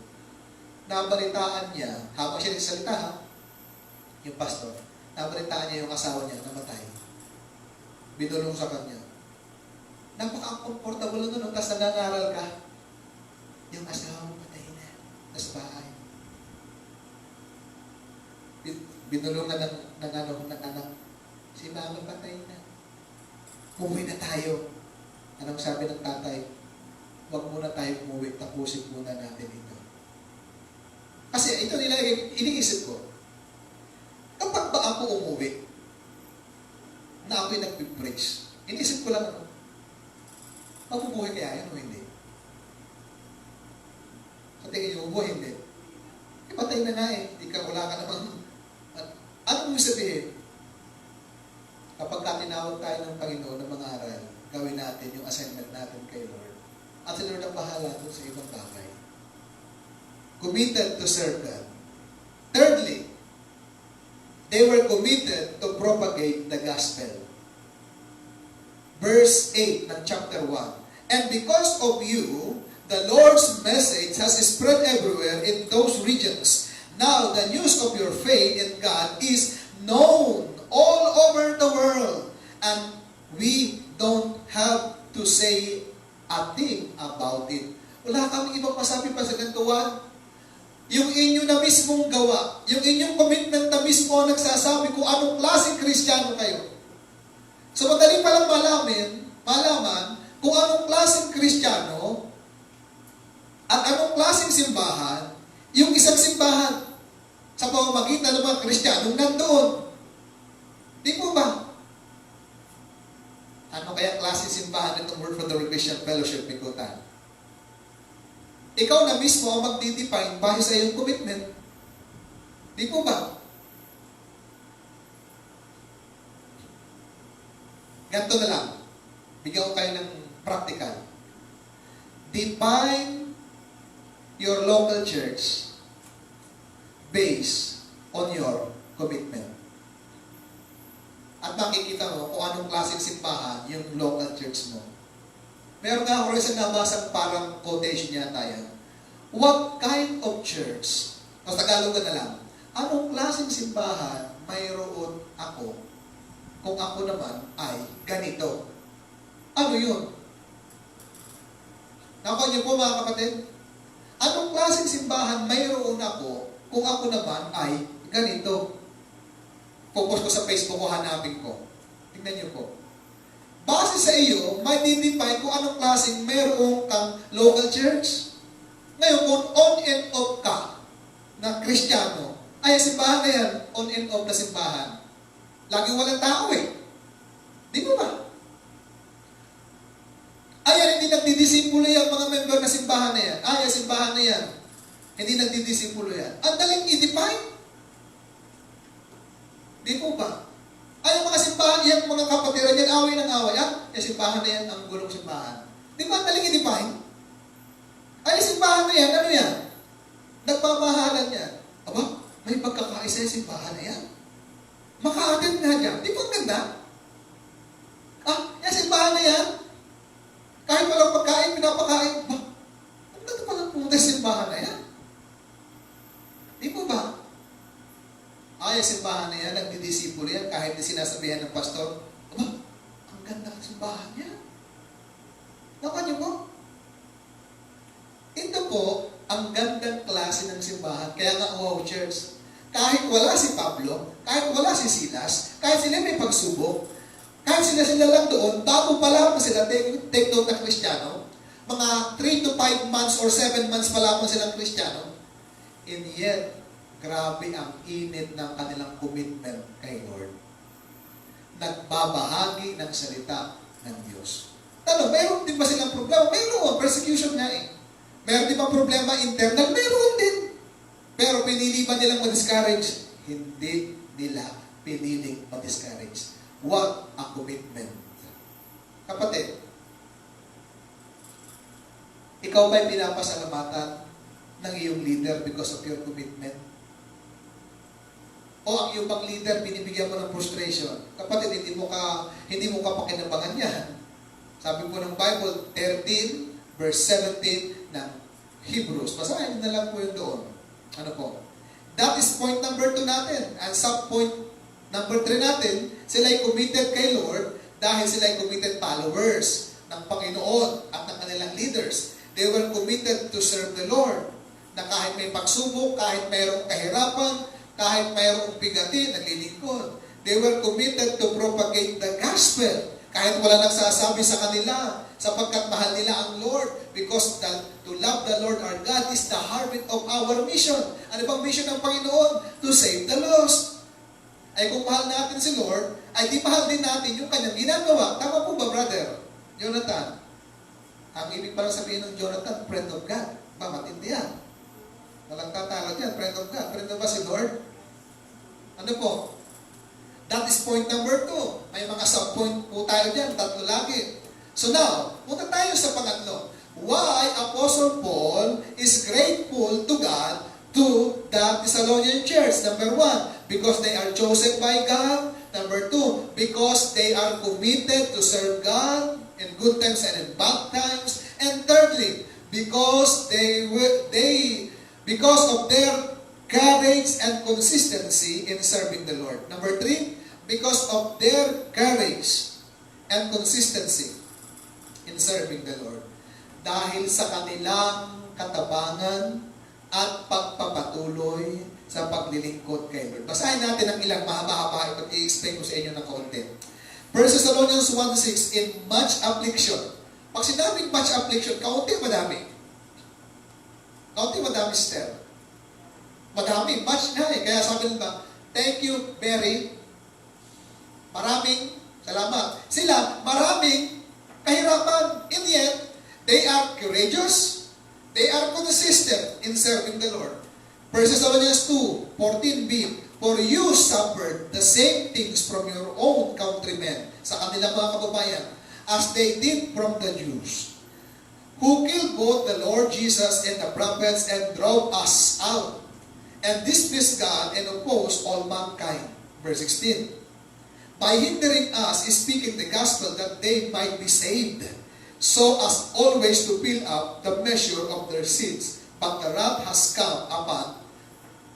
Nabalitaan niya, habang siya nagsalita ha, yung pastor, nabalitaan niya yung asawa niya namatay. Binulong sa kanya. Napaka-comfortable nun, tapos nangangaral ka. Yung asawa mo patay na. Tapos bahay. Binulungan ng anak. Si mama patay na. Umuwi na tayo. Anong sabi ng tatay? Huwag muna tayo umuwi, tapusin muna natin ito. Kasi ito nila, iniisip ko, kapag ba ako umuwi, na ako'y nagpipreach, iniisip ko lang, mabubuhay kaya yan o hindi? Sa tingin niyo, mabubuhay hindi? Patay na nga eh, wala ka namang, ano mong sabihin? Kapag tinawag tayo ng Panginoon ng mga aral, gawin natin yung assignment natin kay Lord. At si Lord ang bahala doon sa ibang bagay. Committed to serve God. Thirdly, they were committed to propagate the gospel. Verse 8 ng chapter 1. And because of you, the Lord's message has spread everywhere in those regions. Now, the news of your faith in God is known all over the world. And we don't have to say a thing about it. Wala kami ibang masabi pa sa gantuan. Yung inyo na mismong gawa, yung inyong commitment na mismo ang nagsasabi kung anong klaseng Kristiyano kayo. So madali palang malaman kung anong klaseng Kristiyano at anong klaseng simbahan yung isang simbahan sa pamamagitan ng mga Kristiyanong nandoon. Di po ba? Ano kaya klaseng simbahan itong Word for the Christian Fellowship, Bikutan? Ikaw na mismo ang magdidefine base sa iyong commitment. Di po ba? Ganito na lang. Bigyan ko kayo ng practical. Define your local church based on your commitment. At makikita mo kung anong klaseng simbahan yung local church mo. Meron nga ako rin sa nabasang parang quotation yata yan. What kind of church, o Tagalog na lang, anong klaseng simbahan mayroon ako kung ako naman ay ganito? Ano yun? Nakuha niyo po mga kapatid? Anong klaseng simbahan mayroon ako kung ako naman ay ganito? Focus ko sa Facebook ko, hanapin ko. Tingnan niyo po. Base sa iyo, may define kung anong klaseng mayroong kang local church. Ngayon, kung on and off ka na Kristiyano, ay simbahan na yan, on and off na simbahan. Laging walang tao eh. Di ba ba? Ayan, hindi nagdidisipulo yung mga member na simbahan na yan. Ayan, simbahan na yan. Hindi nagdidisipulo yan. Ang daling i-define. Di po ba? Ay, yung mga simbahan, yung mga kapatiran yan, away ng away. Yung simbahan na yan, ang gulong simbahan. Di ba, daling i-define? Ay, simbahan na yan, ano yan? Nagmamahalan yan. Aba, may pagkakaisa yung simbahan na yan. Maka-attend nga dyan. Di ba ang ganda? Yung simbahan na yan, kahit walang pagkain, pinapakain. Ba, ang ganda palang pumunta yung simbahan na yan. Di po ba? Yung simbahan na yan, nagdidisipulo yan, kahit di sinasabihan ng pastor, aba, ang ganda ng simbahan niya. Nakuha niyo po? Ito po, ang gandang klase ng simbahan. Kaya nga, wow, church. Kahit wala si Pablo, kahit wala si Silas, kahit sila may pagsubok, kahit sila lang doon, bago pa lamang sila take note na Kristiyano, mga 3 to 5 months or 7 months pa lamang silang Kristiyano, and yet, grabe ang init ng kanilang commitment kay Lord. Nagbabahagi ng salita ng Diyos. Tanong, mayroon din ba silang problema? Mayroon, persecution nga eh. Mayroon din ba problema internal? Mayroon din. Pero pinili ba nilang ma-discourage? Hindi nila piniling ma-discourage. What a commitment. Kapatid, ikaw ba'y pinapasalamatan ng iyong leader because of your commitment? O ang iyong pang leader, binibigyan mo ng frustration? Kapatid, hindi mo ka pakinabangan yan. Sabi po ng Bible, 13, verse 17 ng Hebrews. Basahin na lang po yun doon. Ano po? That is point number 2 natin. And sub-point number 3 natin, sila ay committed kay Lord dahil sila ay committed followers. ng Panginoon at ng kanilang leaders. They were committed to serve the Lord. Na kahit may pagsubok, kahit mayroong kahirapan, kahit mayroong bigatin, naglilingkod. They were committed to propagate the gospel. Kahit wala nagsasabi sa kanila, sapagkat mahal nila ang Lord. Because to love the Lord our God is the heartbeat of our mission. Ano bang mission ng Panginoon? To save the lost. Ay kung mahal natin si Lord, ay di mahal din natin yung kanyang ginagawa. Tama po ba, brother? Jonathan? Ang ibig pala sabihin ng Jonathan, friend of God. Ba, matindi yan. Walang tatalo dyan, friend of God. Friend of ba si Lord? Ano po? That is point number 2. May mga sub-point po tayo dyan, 3 lagi. So now, punta tayo sa pangatlo. Why Apostle Paul is grateful to God to the Thessalonian church? Number 1, because they are chosen by God. Number 2, because they are committed to serve God in good times and in bad times. And thirdly, because because of their courage and consistency in serving the Lord. Number 3, because of their courage and consistency in serving the Lord. Dahil sa kanilang katapangan at pagpapatuloy sa paglilingkod kay Lord. Basahin natin ang ilang mahaba-haba at i-explain ko sa inyo ng kaunti. 1 Thessalonians 1:6, in much affliction. Pag sinabing much affliction, kaunti madami. Kaunti madami, sister. Madami, much na eh. Kaya sabi nila, thank you, Mary. Maraming salamat. Sila, maraming kahirapan. In the end, they are courageous. They are consistent in serving the Lord. 1 Thessalonians 2:14b, for you suffered the same things from your own countrymen, sa kanilang mga kababayan, as they did from the Jews, who killed both the Lord Jesus and the prophets and drove us out, and displeased God and opposed all mankind. Verse 16, by hindering us speaking the gospel that they might be saved, so as always to fill up the measure of their sins. But the wrath has come upon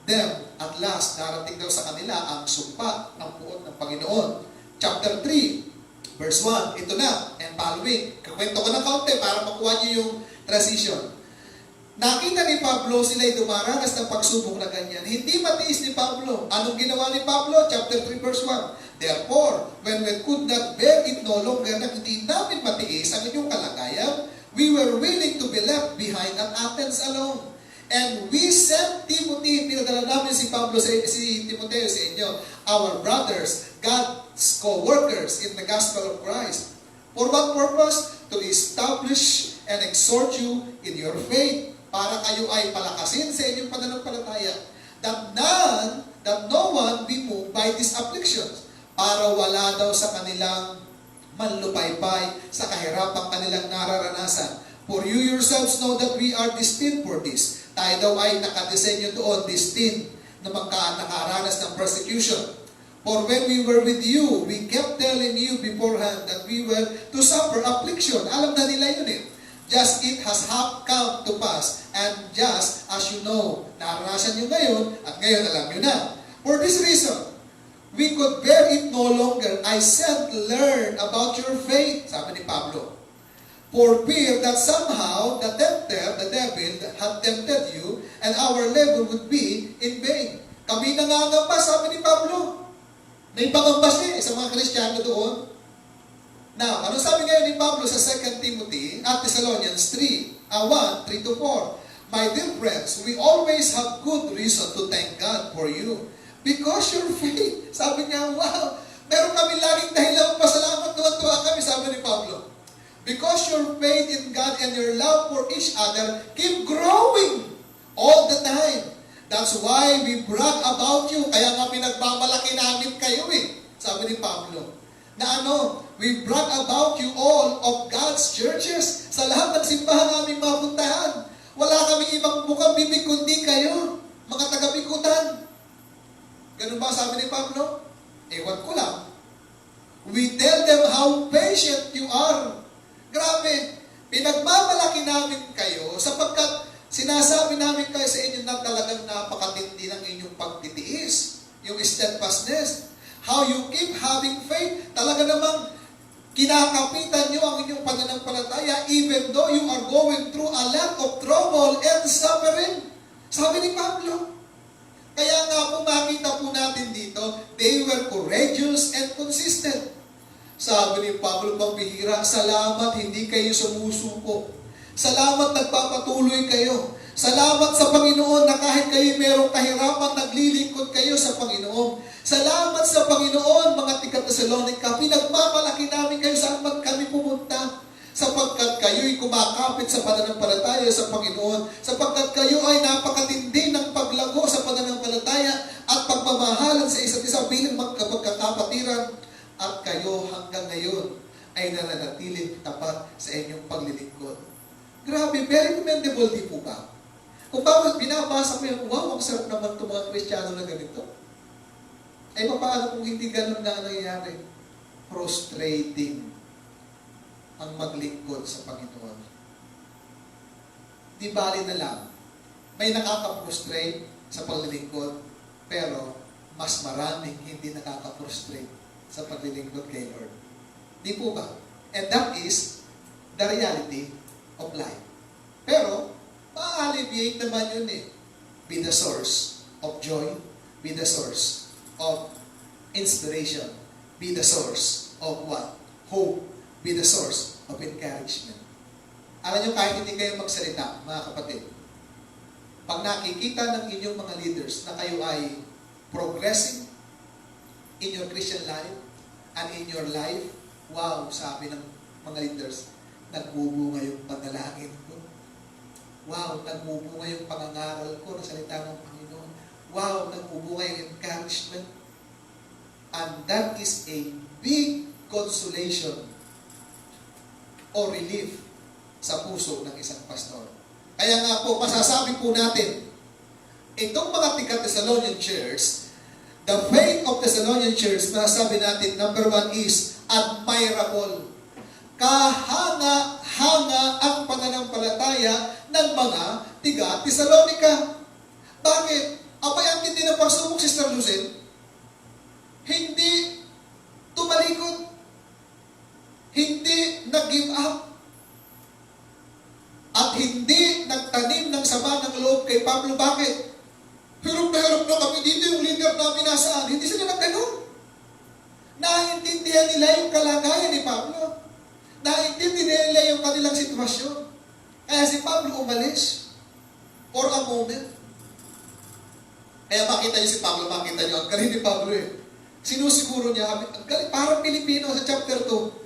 them. At last, darating daw sa kanila ang sumpa ng puot ng Panginoon. Chapter 3, verse 1. Ito na, and following. Kakwento ko ng kaunti para makuha niyo yung transition. Nakita ni Pablo sila'y dumaranas ng pagsubok na ganyan. Hindi matiis ni Pablo. Anong ginawa ni Pablo? Chapter 3, verse 1. Therefore, when we could not bear it no longer, na hindi namin matiis ang inyong kalagayan, we were willing to be left behind at Athens alone. And we sent Timothy, pinadala namin si Pablo, si Timoteo sa inyo, our brothers, God's co-workers in the gospel of Christ. For what purpose? To establish and exhort you in your faith, para kayo ay palakasin sa inyong pananampalataya, that no one be moved by these afflictions, para wala daw sa kanilang manlupaypay sa kahirapang kanilang nararanasan. For you yourselves know that we are destined for this. Tayo daw ay nakadesenyo doon, destined, na nakaranas ng persecution. For when we were with you, we kept telling you beforehand that we were to suffer affliction. Alam na nila yun eh. Just it has come to pass, and just as you know, naranasan nyo ngayon, at ngayon alam nyo na. For this reason, we could bear it no longer. I said, learn about your faith, sabi ni Pablo. For fear that somehow the tempter, the devil, had tempted you, and our labor would be in vain. Kami nangangamba, sabi ni Pablo. May pangamba siya sa mga Kristiyano doon. Now, ano sabi ngayon ni Pablo sa 2 Timothy at Thessalonians 1:3-4? My dear friends, we always have good reason to thank God for you. Because your faith, sabi niya, wow, meron kami laging dahilan pasalamat, tuwa-tuwa kami, sabi ni Pablo. Because your faith in God and your love for each other keep growing all the time. That's why we brag about you. Kaya nga pinagmamalaki namin kayo eh, sabi ni Pablo. Na we brag about you all of God's churches. Sa lahat ng simbahan namin mapuntahan. Wala kami ibang bukang bibig kundi kayo, mga taga-Bikutan. Ganun ba sabi ni Pablo? Ewan ko lang. We tell them how patient you are. Grabe, pinagmamalaki namin kayo sapagkat sinasabi namin kayo sa inyo na talagang napakatindi ng inyong pagtitiis, yung steadfastness. How you keep having faith, talaga namang Kinakapitan nyo ang inyong pananampalataya even though you are going through a lot of trouble and suffering. Sabi ni Pablo. Kaya nga po makita po natin dito, they were courageous and consistent. Sabi ni Pablo, pambihira, salamat hindi kayo sumusuko. Salamat nagpapatuloy kayo. Salamat sa Panginoon na kahit kayo mayroong kahirapan, naglilingkod kayo sa Panginoon. Salamat sa Panginoon, mga taga-Tesalonica, pinagmamalaki namin kayo saan man kami pumunta. Sapagkat kayo'y kumakapit sa pananampalataya sa Panginoon. Sapagkat kayo ay napakatindi ng paglago sa pananampalataya at pagmamahalan sa isa't isa bilang magkapagkakapatiran. At kayo hanggang ngayon ay nananatiling tapat sa inyong paglilingkod. Grabe, very commendable di po ba? Kung bakit binabasa ko yung, wow, ang sarap naman itong mga Kristiyano na ganito. Ay paano kung hindi ganun na nangyayari? Frustrating ang maglingkod sa Panginoon. Di bali na lang, may nakaka-frustrate sa paglilingkod, pero mas maraming hindi nakaka-frustrate sa paglilingkod kay Lord. Di po ba? And that is the reality of life. Pero, ma-alleviate naman yun eh. Be the source of joy, be the source of inspiration, be the source of what? Hope, be the source of encouragement. Alam nyo, kahit hindi kayo magsalita, mga kapatid, pag nakikita ng inyong mga leaders na kayo ay progressing in your Christian life and in your life, wow, sabi ng mga leaders, nagbubunga yung panalangin ko. Wow, nagbubunga yung pangangaral ko na salita ng Panginoon. Wow, nagbubunga yung encouragement. And that is a big consolation o relief sa puso ng isang pastor. Kaya nga po, masasabi po natin, itong mga taga-Thessalonian church, the faith of Thessalonian church, masasabi natin, number 1 is admirable. Kahanga-hanga ang pananampalataya ng mga taga-Thessalonica. Bakit? Abay, ang tindi ng pagsubok, Sister Lucille, hindi tumalikod, hindi nag-give up, at hindi nagtanim ng sama ng loob kay Pablo. Bakit? Hirap na kami dito, yung leader namin nasaan. Hindi sila nagtanong. Naintindihan nila yung kalagayan ni Pablo. Naintindihan nila yung kanilang sitwasyon. Kaya si Pablo umalis for a moment. Kaya makita niyo si Pablo, makita niyo, ang galing ni Pablo eh. Sinusiguro niya, ang galing, parang Pilipino sa chapter 2.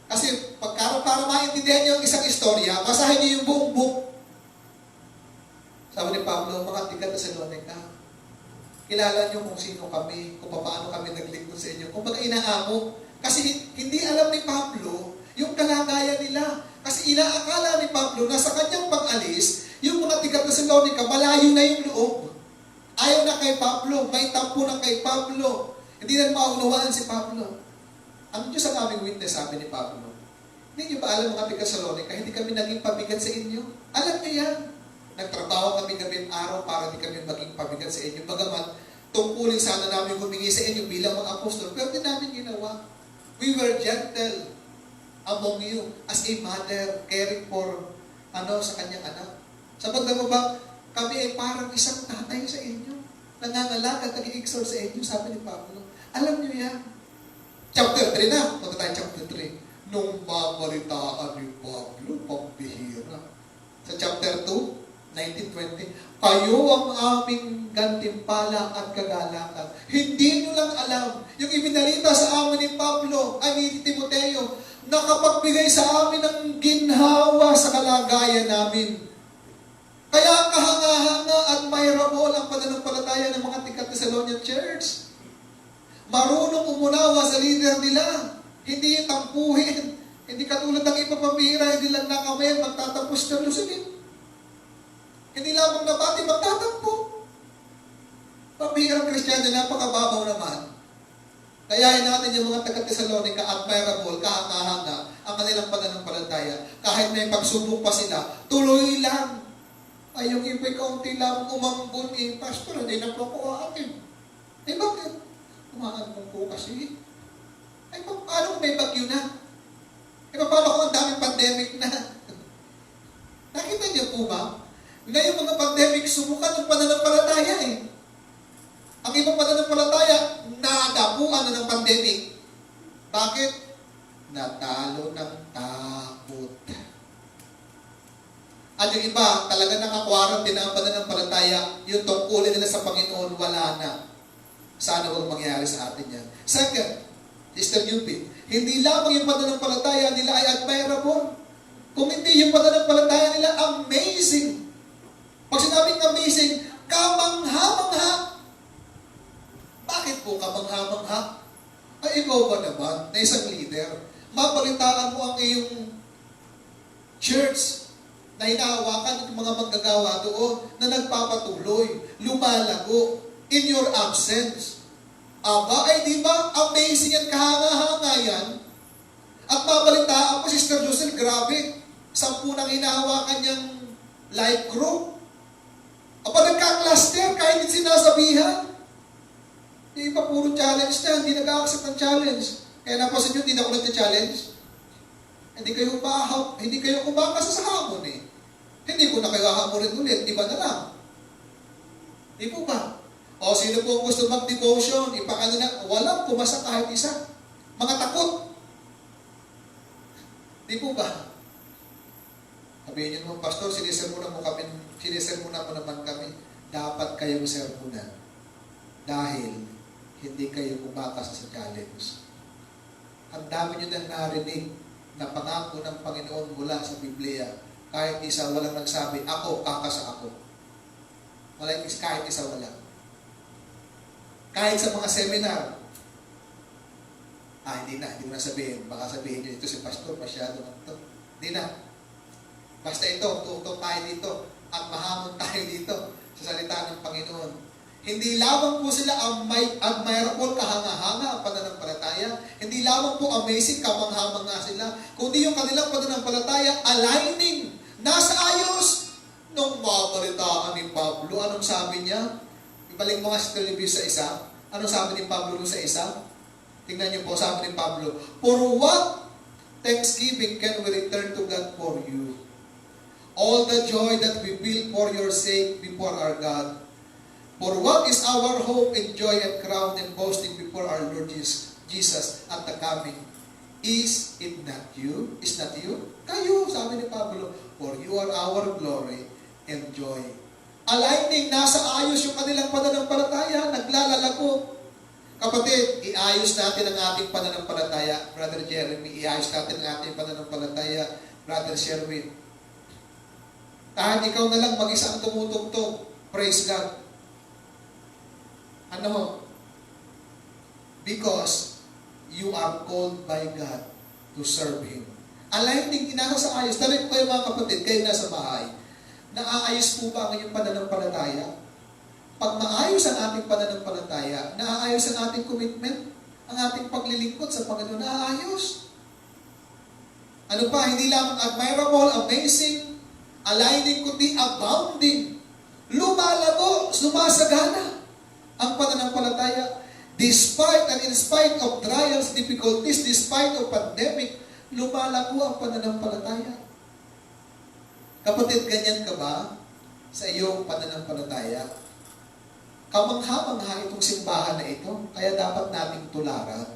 Kasi para maintindihan niyo ang isang istorya, basahin niyo yung buong book. Sabi ni Pablo, mga taga-Thessalonica, kilala niyo kung sino kami, kung paano kami naglingkod sa inyo. Kung baga inaamo, kasi hindi alam ni Pablo yung kalagayan nila. Kasi inaakala ni Pablo na sa kanyang pag-alis, yung mga taga-Thessalonica, malayo na yung loob. Ayaw na kay Pablo, may tampo na kay Pablo. Hindi na maunawaan si Pablo. Ang Diyos ang aming witness, sabi ni Pablo. Hindi niyo ba alam mga taga-Thessalonica, hindi kami naging pabigat sa inyo? Alam niyo yan. Nagtrabaho kami gabi araw para hindi kami maging pabigat sa inyo. Bagaman, tungkulin sana namin humingi sa inyo bilang mga apostol, pero hindi namin ginawa. We were gentle among you as a mother caring for sa kanyang anak. Sapagat mo ba, kami ay parang isang tatay sa inyo. Nangangalaga, nag-i-exhort sa inyo, sabi ni Pablo. Alam niyo yan. Chapter 3 na. Punta tayo chapter 3. Nung babalitaan ni Pablo, pambihira. Sa chapter 2, 19-20, kayo ang aming gantimpala at kagalakan. Hindi nyo lang alam. Yung ibinalita sa amin ni Pablo, ay ni Timoteo, nakapagbigay sa amin ng ginhawa sa kalagayan namin. Kaya kahanga-hanga at admirable ang pananampalataya ng mga taga-Thessalonian church. Marunong umunawa sa leader nila. Hindi yung tampuhin. Hindi katulad ng iba pambihira, hindi lang nakamayan, magtatapos na lusunin. Hindi lamang nabati, magtatampo. Pambihirang Kristiyano, napakababaw naman. Kayahin natin yung mga taga-Thessalonica, admirable, kahanga-hanga, ang kanilang pananampalataya. Kahit may pagsubok pa sila, tuloy lang. Ay, yung iba'y kaunti lang umambon eh, Pastor, hindi na po ako akin. Eh, bakit? Umaambon po kasi. Ay, paano may bagyo na? paano kung ang daming pandemic na? Nakita niyo po ba? Ngayon mga pandemic, subukan ng pananampalataya eh. Ang ibang pananampalataya, nadapuan na ng pandemic. Bakit? Natalo ng takot. At yung iba, talaga naka-quarantine na ang pananampalataya, yung tungkulin nila sa Panginoon, wala na. Sana huwag mangyari sa atin yan. Second, Sister Newbie, hindi lamang yung pananampalataya nila ay admirable. Kung hindi yung pananampalataya nila, amazing. Pag sinabing amazing, kamangha-mangha. Bakit po kamangha-mangha? Ay, ikaw ba naman, na isang leader, mabalitaan mo ang iyong church na hinahawakan ng mga manggagawa doon na nagpapatuloy, lumalago, in your absence. Aba, ay di ba, amazing yan, kahanga-hanga yan. At mabalitaan mo, Sister Lucille, grabe, 10 nang hinahawakan niyang life group. Aba, nagka-cluster kahit hindi sinasabihan. Yung iba puro challenge na, hindi nag-accept ng challenge. Kaya napasin nyo, hindi na ako nag-challenge. Hindi kayo kumakasa sa hamon eh. Hindi ko na kayo hahamonin ulit, iba na lang. Di po ba? O sino po gusto mag-devotion, ipakano na, walang pumasa kahit isa. Mga takot. Di po ba? Sabihin niyo naman, Pastor, sinisermonan mo naman kami. Dapat kayong sermonan. Dahil hindi kayo kumakasa sa challenge. Ang dami nyo nang narinig na pangako ng Panginoon mula sa Biblia. Kahit isa walang nagsabi, ako, kakasa ako. Kahit isa wala. Kahit sa mga seminar, hindi mo na sabihin. Baka sabihin nyo, ito si Pastor, masyado na ito. Hindi na. Basta ito, tutok tayo dito. At mahamon tayo dito sa salita ng Panginoon. Hindi lamang po sila admirable, kahanga-hanga ang pananampalataya. Hindi lamang po amazing, kamangha-mangha sila. Kundi yung kanilang pananampalataya, aligning, nasa ayos. Nung mabalitaan ni Pablo, anong sabi niya? Ibalik mo nga si review sa isa. Anong sabi ni Pablo sa isa? Tingnan niyo po, sabi ni Pablo, for what thanksgiving can we return to God for you? All the joy that we feel for your sake before our God. For what is our hope and joy and crown and boasting before our Lord Jesus at the coming? Is it not you? Is not you? Kayo, sabi ni Pablo, for you are our glory and joy. Aligning, nasa ayos yung kanilang pananampalataya, naglalalago. Kapatid, iayos natin ang ating pananampalataya. Brother Jeremy, iayos natin ang ating pananampalataya. Brother Sherwin. Kahit ikaw na lang mag-isa ang tumutugtog. Praise God. Ano? Because you are called by God to serve Him. Aligning, inasa sa ayos. Talin ko kayo mga kapatid, kayo nasa bahay. Naaayos po ba ang inyong pananampalataya? Pag maayos ang ating pananampalataya, naaayos ang ating commitment, ang ating paglilingkod sa Panginoon, naaayos. Ano pa, hindi lamang admirable, amazing, aligning, kundi abounding. Lumalago, sumasagana ang pananampalataya. Despite and in spite of trials, difficulties, despite of pandemic, lumalago ang pananampalataya. Kapatid, ganyan ka ba sa iyong pananampalataya? Kamangha-mangha itong simbahan na ito, kaya dapat nating tularan.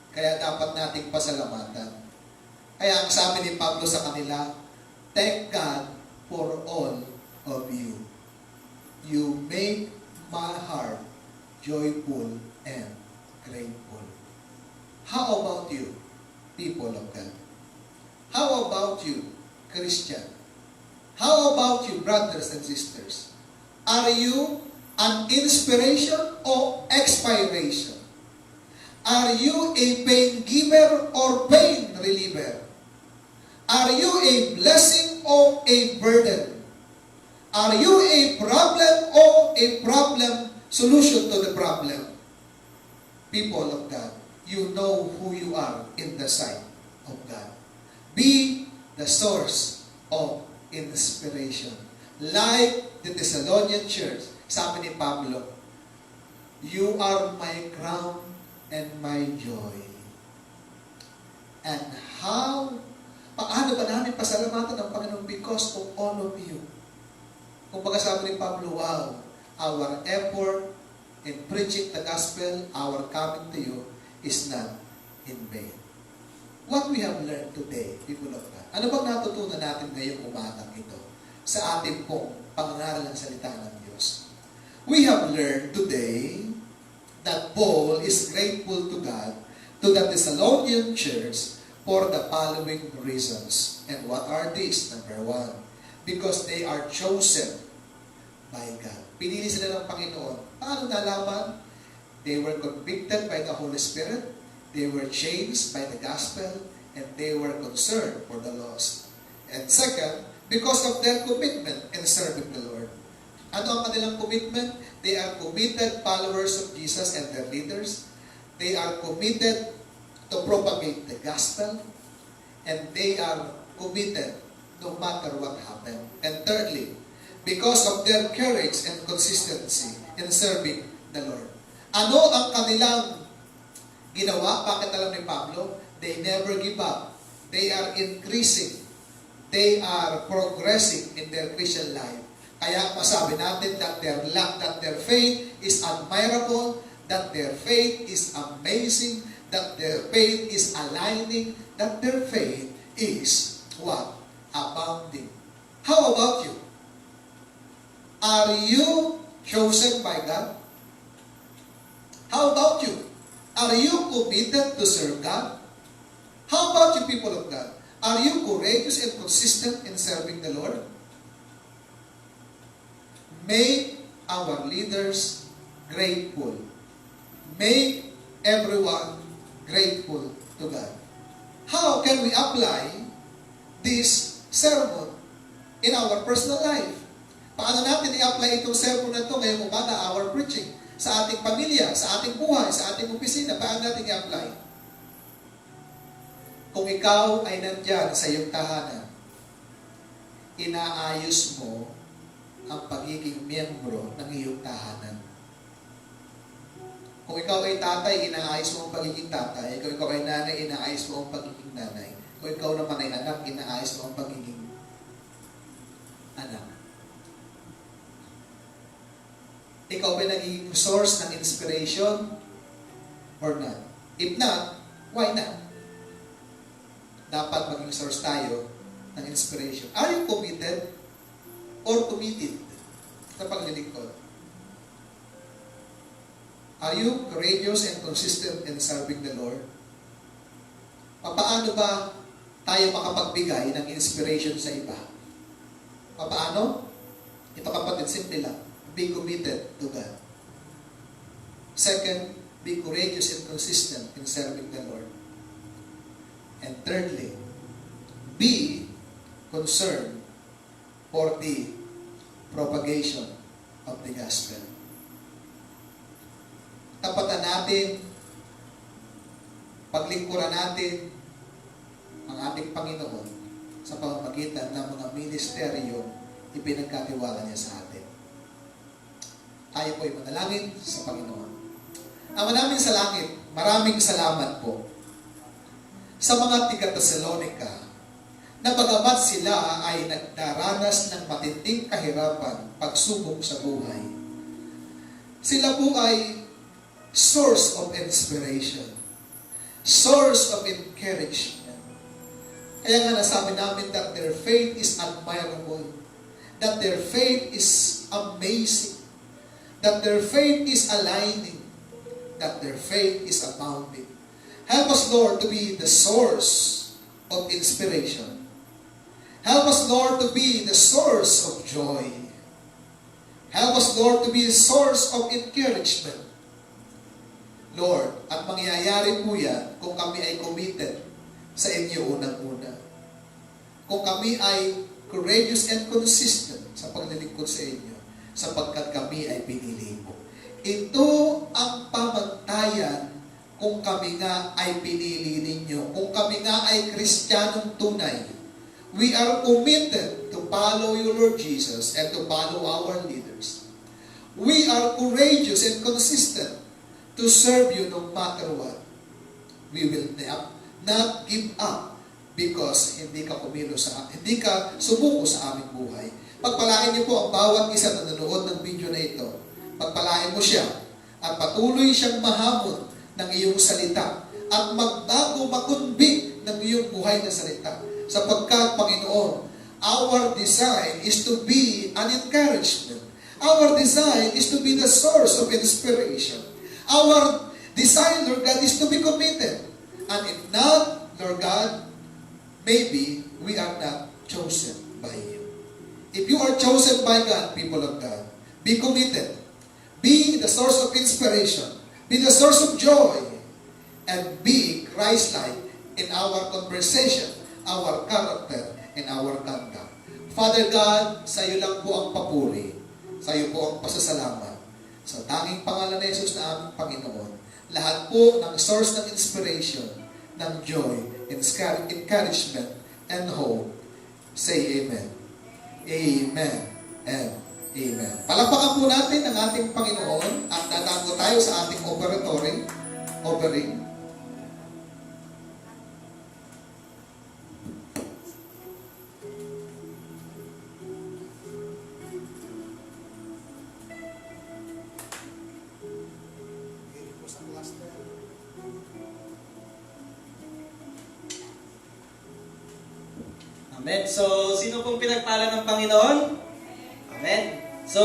Kaya dapat nating pasalamatan. Kaya ang sabi ni Pablo sa kanila, thank God for all of you. You make my heart joyful and grateful. How about you, people of God? How about you, Christian? How about you, brothers and sisters? Are you an inspiration or expiration? Are you a pain giver or pain reliever? Are you a blessing or a burden? Are you a problem or a problem solution to the problem? People of God, you know who you are in the sight of God. Be the source of inspiration. Like the Thessalonian church, sabi ni Pablo, you are my crown and my joy. And paano ba namin pasalamatan ang Panginoon? Because of all of you. Kung sabi ni Pablo, wow, our effort in preaching the gospel, our coming to you is not in vain. What we have learned today, people of God, ano bang natutunan natin ngayong umagang ito sa ating pong pangangaral ng salita ng Diyos? We have learned today that Paul is grateful to God, to the Thessalonian church, for the following reasons. And what are these? Number one, because they are chosen by God. Pinili sila ng Panginoon. Paano nalaman? They were convicted by the Holy Spirit. They were changed by the gospel, and they were concerned for the lost. And second, because of their commitment in serving the Lord. Ano ang kanilang commitment? They are committed followers of Jesus and their leaders. They are committed to propagate the gospel, and they are committed no matter what happened. And thirdly, because of their courage and consistency in serving the Lord. Ano ang kanilang ginawa? Bakit alam ni Pablo? They never give up. They are increasing. They are progressing in their Christian life. Kaya masabi natin that their faith is admirable, that their faith is amazing, that their faith is aligning, that their faith is what? Abounding. How about you? Are you chosen by God? How about you? Are you committed to serve God? How about you, people of God? Are you courageous and consistent in serving the Lord? Make our leaders grateful. Make everyone grateful to God. How can we apply this sermon in our personal life? Paano natin i-apply itong sermon na ito ngayong umaga, our preaching? Sa ating pamilya, sa ating buhay, sa ating opisina, paano natin i-apply? Kung ikaw ay nandyan sa iyong tahanan, inaayos mo ang pagiging miyembro ng iyong tahanan. Kung ikaw ay tatay, inaayos mo ang pagiging tatay. Kung ikaw ay nanay, inaayos mo ang pagiging nanay. Kung ikaw naman ay anak, inaayos mo ang pagiging anak. Ikaw ba nagiging source ng inspiration or not? If not, why not? Dapat maging source tayo ng inspiration. Are you committed or committed sa paglilingkod? Are you courageous and consistent in serving the Lord? Paano ba tayo makapagbigay ng inspiration sa iba? Paano? Ito kapatid, simple lang. Be committed to God. Second, be courageous and consistent in serving the Lord. And thirdly, be concerned for the propagation of the gospel. Tapatan natin, paglingkuran natin ang ating Panginoon sa pamamagitan ng mga ministeryo ipinagkatiwala niya sa atin. Tayo po ay manalangin sa Panginoon. Ama namin sa langit, maraming salamat po sa mga tiga-Thessalonica na bagamat sila ay nagdaranas ng matinding kahirapan, pagsubok sa buhay, sila po ay source of inspiration, source of encouragement. Kaya nga nasabi namin that their faith is admirable, that their faith is amazing, that their faith is aligning, that their faith is abounding. Help us, Lord, to be the source of inspiration. Help us, Lord, to be the source of joy. Help us, Lord, to be the source of encouragement. Lord, at mangyayari po yan kung kami ay committed sa inyo unang-una. Kung kami ay courageous and consistent sa paglilingkod sa inyo, sapagkat kami ay pinili mo. Ito ang pamantayan kung kami nga ay pinili ninyo, kung kami nga ay Kristiyanong tunay. We are committed to follow you, Lord Jesus, and to follow our leaders. We are courageous and consistent to serve you no matter what. We not give up because hindi ka hindi ka sumuko sa aming buhay. Pagpalain niyo po ang bawat isa na nanonood ng video na ito. Pagpalain mo siya at patuloy siyang mahamon ng iyong salita at magbago makunbig ng iyong buhay na salita. Sapagkat, Panginoon, our design is to be an encouragement. Our design is to be the source of inspiration. Our design, Lord God, is to be committed. And if not, Lord God, maybe we are not chosen by you. If you are chosen by God, people of God, be committed. Be the source of inspiration. Be the source of joy. And be Christ-like in our conversation, our character, and our conduct. Father God, sa iyo lang po ang papuri. Sa iyo po ang pasasalamat. Sa tanging pangalan ni Jesus na aming Panginoon, lahat po ng source ng inspiration, ng joy, encouragement, and hope, say Amen. Amen and Amen. Palakpakan po natin ang ating Panginoon at tatago tayo sa ating offering. Amen. So, sino pong pinagpala ng Panginoon? Amen. So,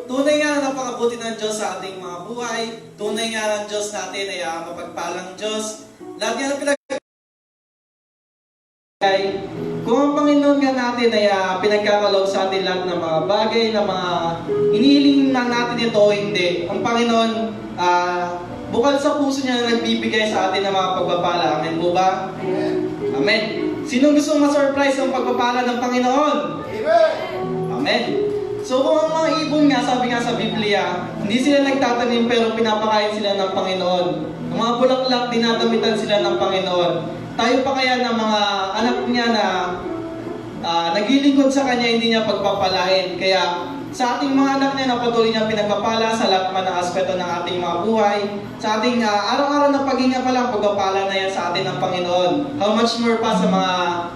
tunay nga na napakabuti ng Diyos sa ating mga buhay. Tunay nga ng Diyos natin ay mapagpalang Diyos. Lahat nga na kung ang Panginoon nga natin ay pinagkakalob sa atin lahat ng mga bagay, na mga inihiling na natin ito o hindi, ang Panginoon, bukal sa puso niya na nagbibigay sa atin ng mga pagpapala. Amen po ba? Amen. Amen. Sinong gusto ma-surprise ang pagpapala ng Panginoon? Amen. Amen. So kung ang mga ibon nga, sabi nga sa Biblia, hindi sila nagtatanim pero pinapakain sila ng Panginoon. Ang mga bulaklak, dinadamitan sila ng Panginoon. Tayo pa kaya ng mga anak niya na naglilingkod sa Kanya, hindi niya pagpapalain. Kaya sa ating mga anak niya na patuloy niya pinagpapala sa lahat man ng aspeto ng ating mga buhay, sa ating araw-araw na paghinga pa lang, pagpapala na yan sa atin ng Panginoon. How much more pa sa mga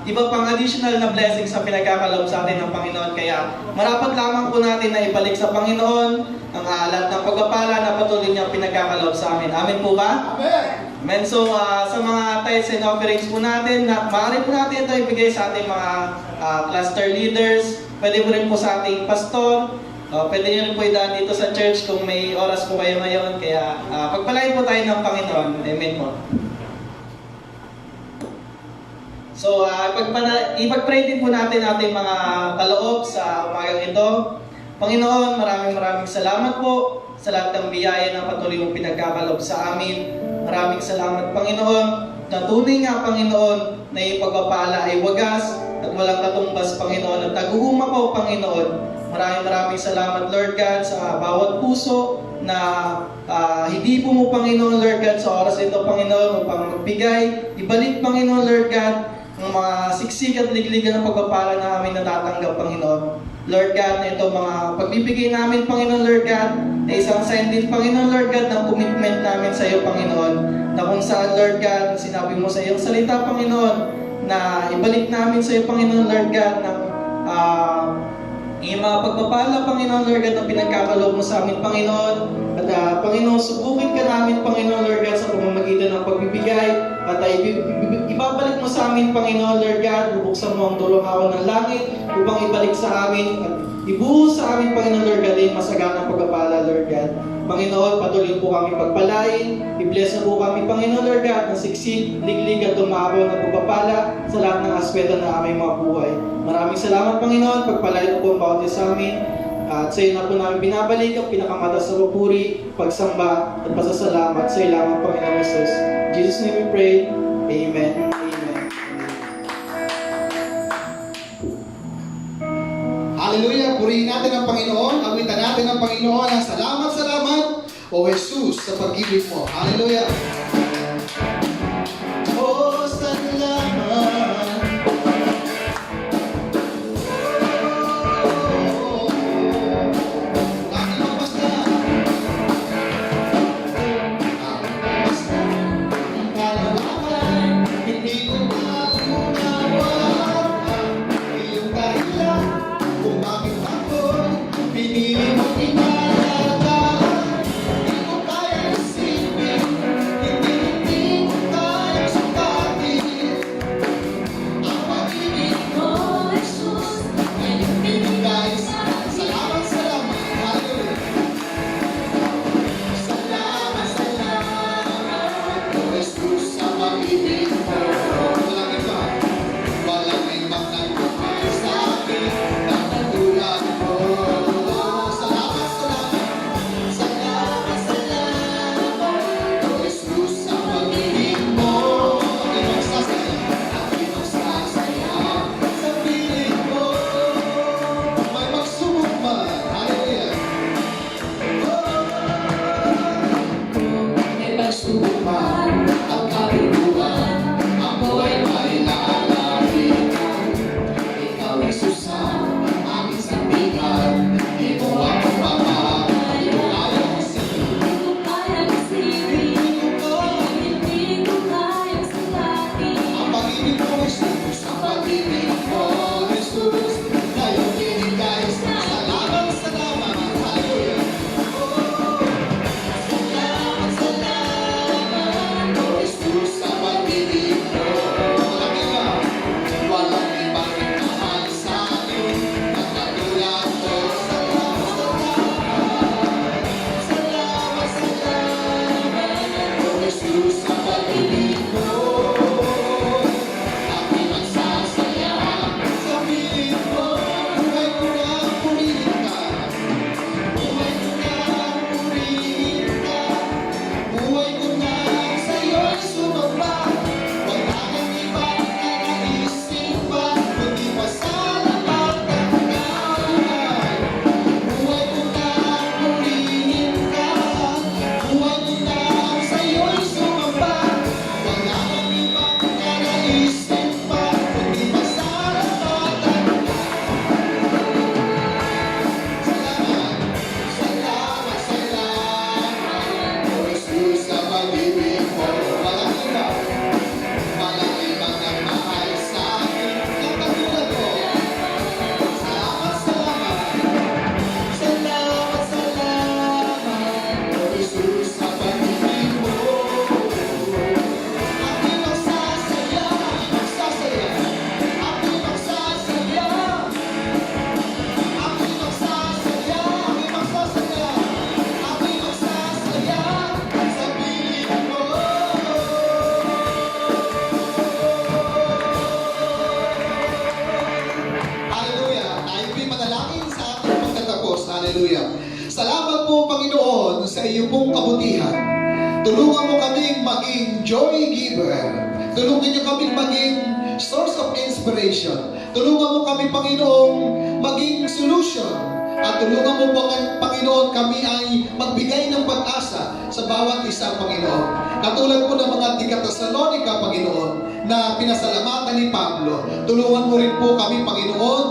iba pang additional na blessings sa pinagkakalob sa atin ng Panginoon. Kaya marapat lamang po natin na ibalik sa Panginoon ang lahat ng pagpapala na patuloy niya pinagkakalob sa amin. Amen po ba? Amen. Amen. So, sa mga tithes and offerings po natin, maaari po natin ito ibigay sa ating mga cluster leaders. Pwede po rin po sa ating pastor. Pwede nyo rin po idaan dito sa church kung may oras po kayo ngayon. Kaya pagpalain po tayo ng Panginoon. Amen po. So, ipag-pray din po natin ating mga kaloob sa umagang ito. Panginoon, maraming salamat po sa lahat ng biyaya na patuloy mong pinagkakalob sa amin. Maraming salamat, Panginoon, na tunay nga, Panginoon, na iyong pagpapala ay wagas at walang katumbas, Panginoon, at taguhuma ko, Panginoon. Maraming salamat, Lord God, sa bawat puso na hindi po mo, Panginoon, Lord God, sa oras ito, Panginoon, upang magbigay. Ibalik, Panginoon, Lord God, ang mga siksik at ligligan ng pagpapala na aming natatanggap, Panginoon. Lord God, na ito mga pagbibigay namin, Panginoon, Lord God, na isang sign din, Panginoon, Lord God, ng commitment namin sa iyo, Panginoon, na kung saan, Lord God, sinabi mo sa iyong salita, Panginoon, na ibalik namin sa iyo, Panginoon, Lord God, ng iyong mga pagpapala, Panginoon, Lord God, na pinagkakalob mo sa amin, Panginoon. At Panginoon, subukin ka namin, Panginoon, Lord God, sa pamamagitan ng pagbibigay. At ibabalik mo sa amin, Panginoon, Lord God, bubuksan mo ang dulong hawa ng langit upang ibalik sa amin at ibuhos sa amin, Panginoon, Lord God, ay masaganang pagpapala, Lord God. Panginoon, patuloy po kami pagpalain. I-bless na po kami, Panginoon, Lord God, na siksik, liglig at tumabaw na pagpapala sa lahat ng aspeto ng aming mga buhay. Maraming salamat, Panginoon. Pagpalain po ang bawat isa sa amin. At sa iyo na po namin binabalik ang pinakamatas na papuri, pagsamba at pasasalamat sa iyo lamang, Panginoon Jesus. In Jesus' name we pray. Amen. Amen. Hallelujah! Purihin natin ang Panginoon. Awitan natin ang Panginoon. Salamat, O Jesus, sa pag-ibig mo. Hallelujah! Oh, salamat! Hindi mo pinalagaan, hindi mo kaya isipin, hindi mo kaya sukatin. Ang pag-ibig mo, Jesus, ay binigay sa akin. Salamat, salamat, hallelujah. Salamat, salamat, O Jesus, sa pag-ibig mo. Walang iba, walang ibang nagmamahal sa akin na katulad mo. Salamat, salamat, salamat, salamat, O Jesus, sa pag-ibig mo. Ako'y magsasaya sa piling mo. May magsubok man, hallelujah. May pagsubukan ang kabiguan, ako ay may lalapitan. Ikaw, Jesus, ang aming sandigan, di mo ako mapapalayo. Ayaw isipin, Hindi ko kayang isipin, hindi ko kayang sulatin. ang pag-ibig mo, Jesus, ang pag-ibig mo, Jesus, na iyong binigay. Salamat, salamat, hallelujah. Salamat, salamat, O Jesus, sa pag-ibig mo. Walang ibang nagmamahal sa akin na katulad mo. Salamat, salamat, O Jesus, sa pag-ibig mo. Ako'y magsasaya sa piling mo. Buhay ko na purihin ka. Buhay ko na purihin ka. Buhay ko na sa'yo'y sumamba. Wala kang ibang nanaisip pa, kundi pasalamatan ka, buhay. Buhay ko na purihin ka. Buhay ko na sa'yo'y sumamba. Wala kang ibang nanaisip pa, kundi pasalamatan ka. Salamat, salamat, salamat, O Jesus, sa pag-ibig mo. Walang iba, walang ibang nagmahal sa akin na katulad mo. Salamat, salamat, salamat, salamat, O Jesus, sa pag-ibig mo. Ako'y magsasaya, magsasaya, ako'y magsasaya. Ako'y magsasaya, ako'y magsasaya, ako'y magsasaya sa piling mo. Hallelujah! Tayo po'y manalangin sa ating pagtatapos. Hallelujah! Salamat po, Panginoon, sa iyong pong kabutihan. Tulungan mo kaming maging joy giver. Tulungan niyo kaming maging source of inspiration. Tulungan mo kami, Panginoon, maging solution. At tulungan mo po, Panginoon, kami ay magbigay ng pag-asa sa bawat isa, Panginoon. Katulad po ng mga Tigatassalonica, Panginoon, na pinasalamatan ni Pablo. Tulungan mo rin po kami, Panginoon,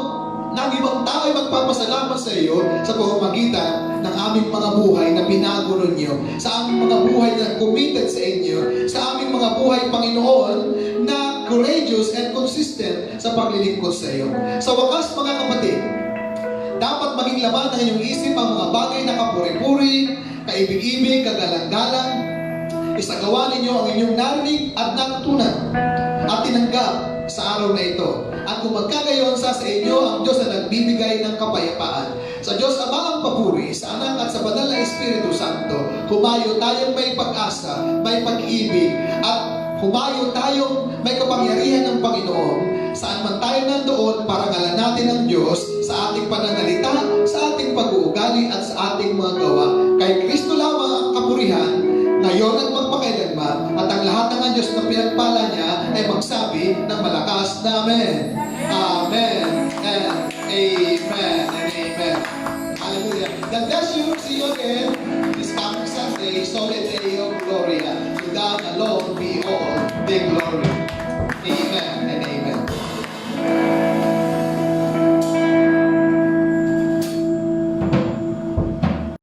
na ang ibang tao ay magpapasalamat sa iyo sa pamamagitan ng aming mga buhay na binago ninyo, sa aming mga buhay na committed sa inyo, sa aming mga buhay, Panginoon, na courageous and consistent sa paglilingkod sa iyo. Sa wakas, mga kapatid, dapat maging laman ng inyong isip ang mga bagay na kapuri-puri, kaibig-ibig, kagalang-galang. Isagawa ninyo ang inyong narinig at natutunan at tinanggap sa araw na ito. At kung magkagayon sa inyo ang Diyos na nagbibigay ng kapayapaan. Sa Diyos Ama ang papuri, sa Anak at sa Banal na Espiritu Santo, humayo tayong may pag-asa, may pag-ibig, at humayo tayong may kapangyarihan ng Panginoon. Saan man tayo nandoon, parangalan natin ang Diyos sa ating pananalita, sa ating pag-uugali, at sa ating mga gawa. Kay Kristo lamang ang kapurihan, ngayon at magpakailanman, at ang lahat ng Diyos na pinagpala niya ay magsabi ng malakas na Amen. Amen and Amen and Amen. Hallelujah. God bless you. See you again this coming Sunday, Solid Day of Gloria. To God alone be all the glory. Amen and Amen.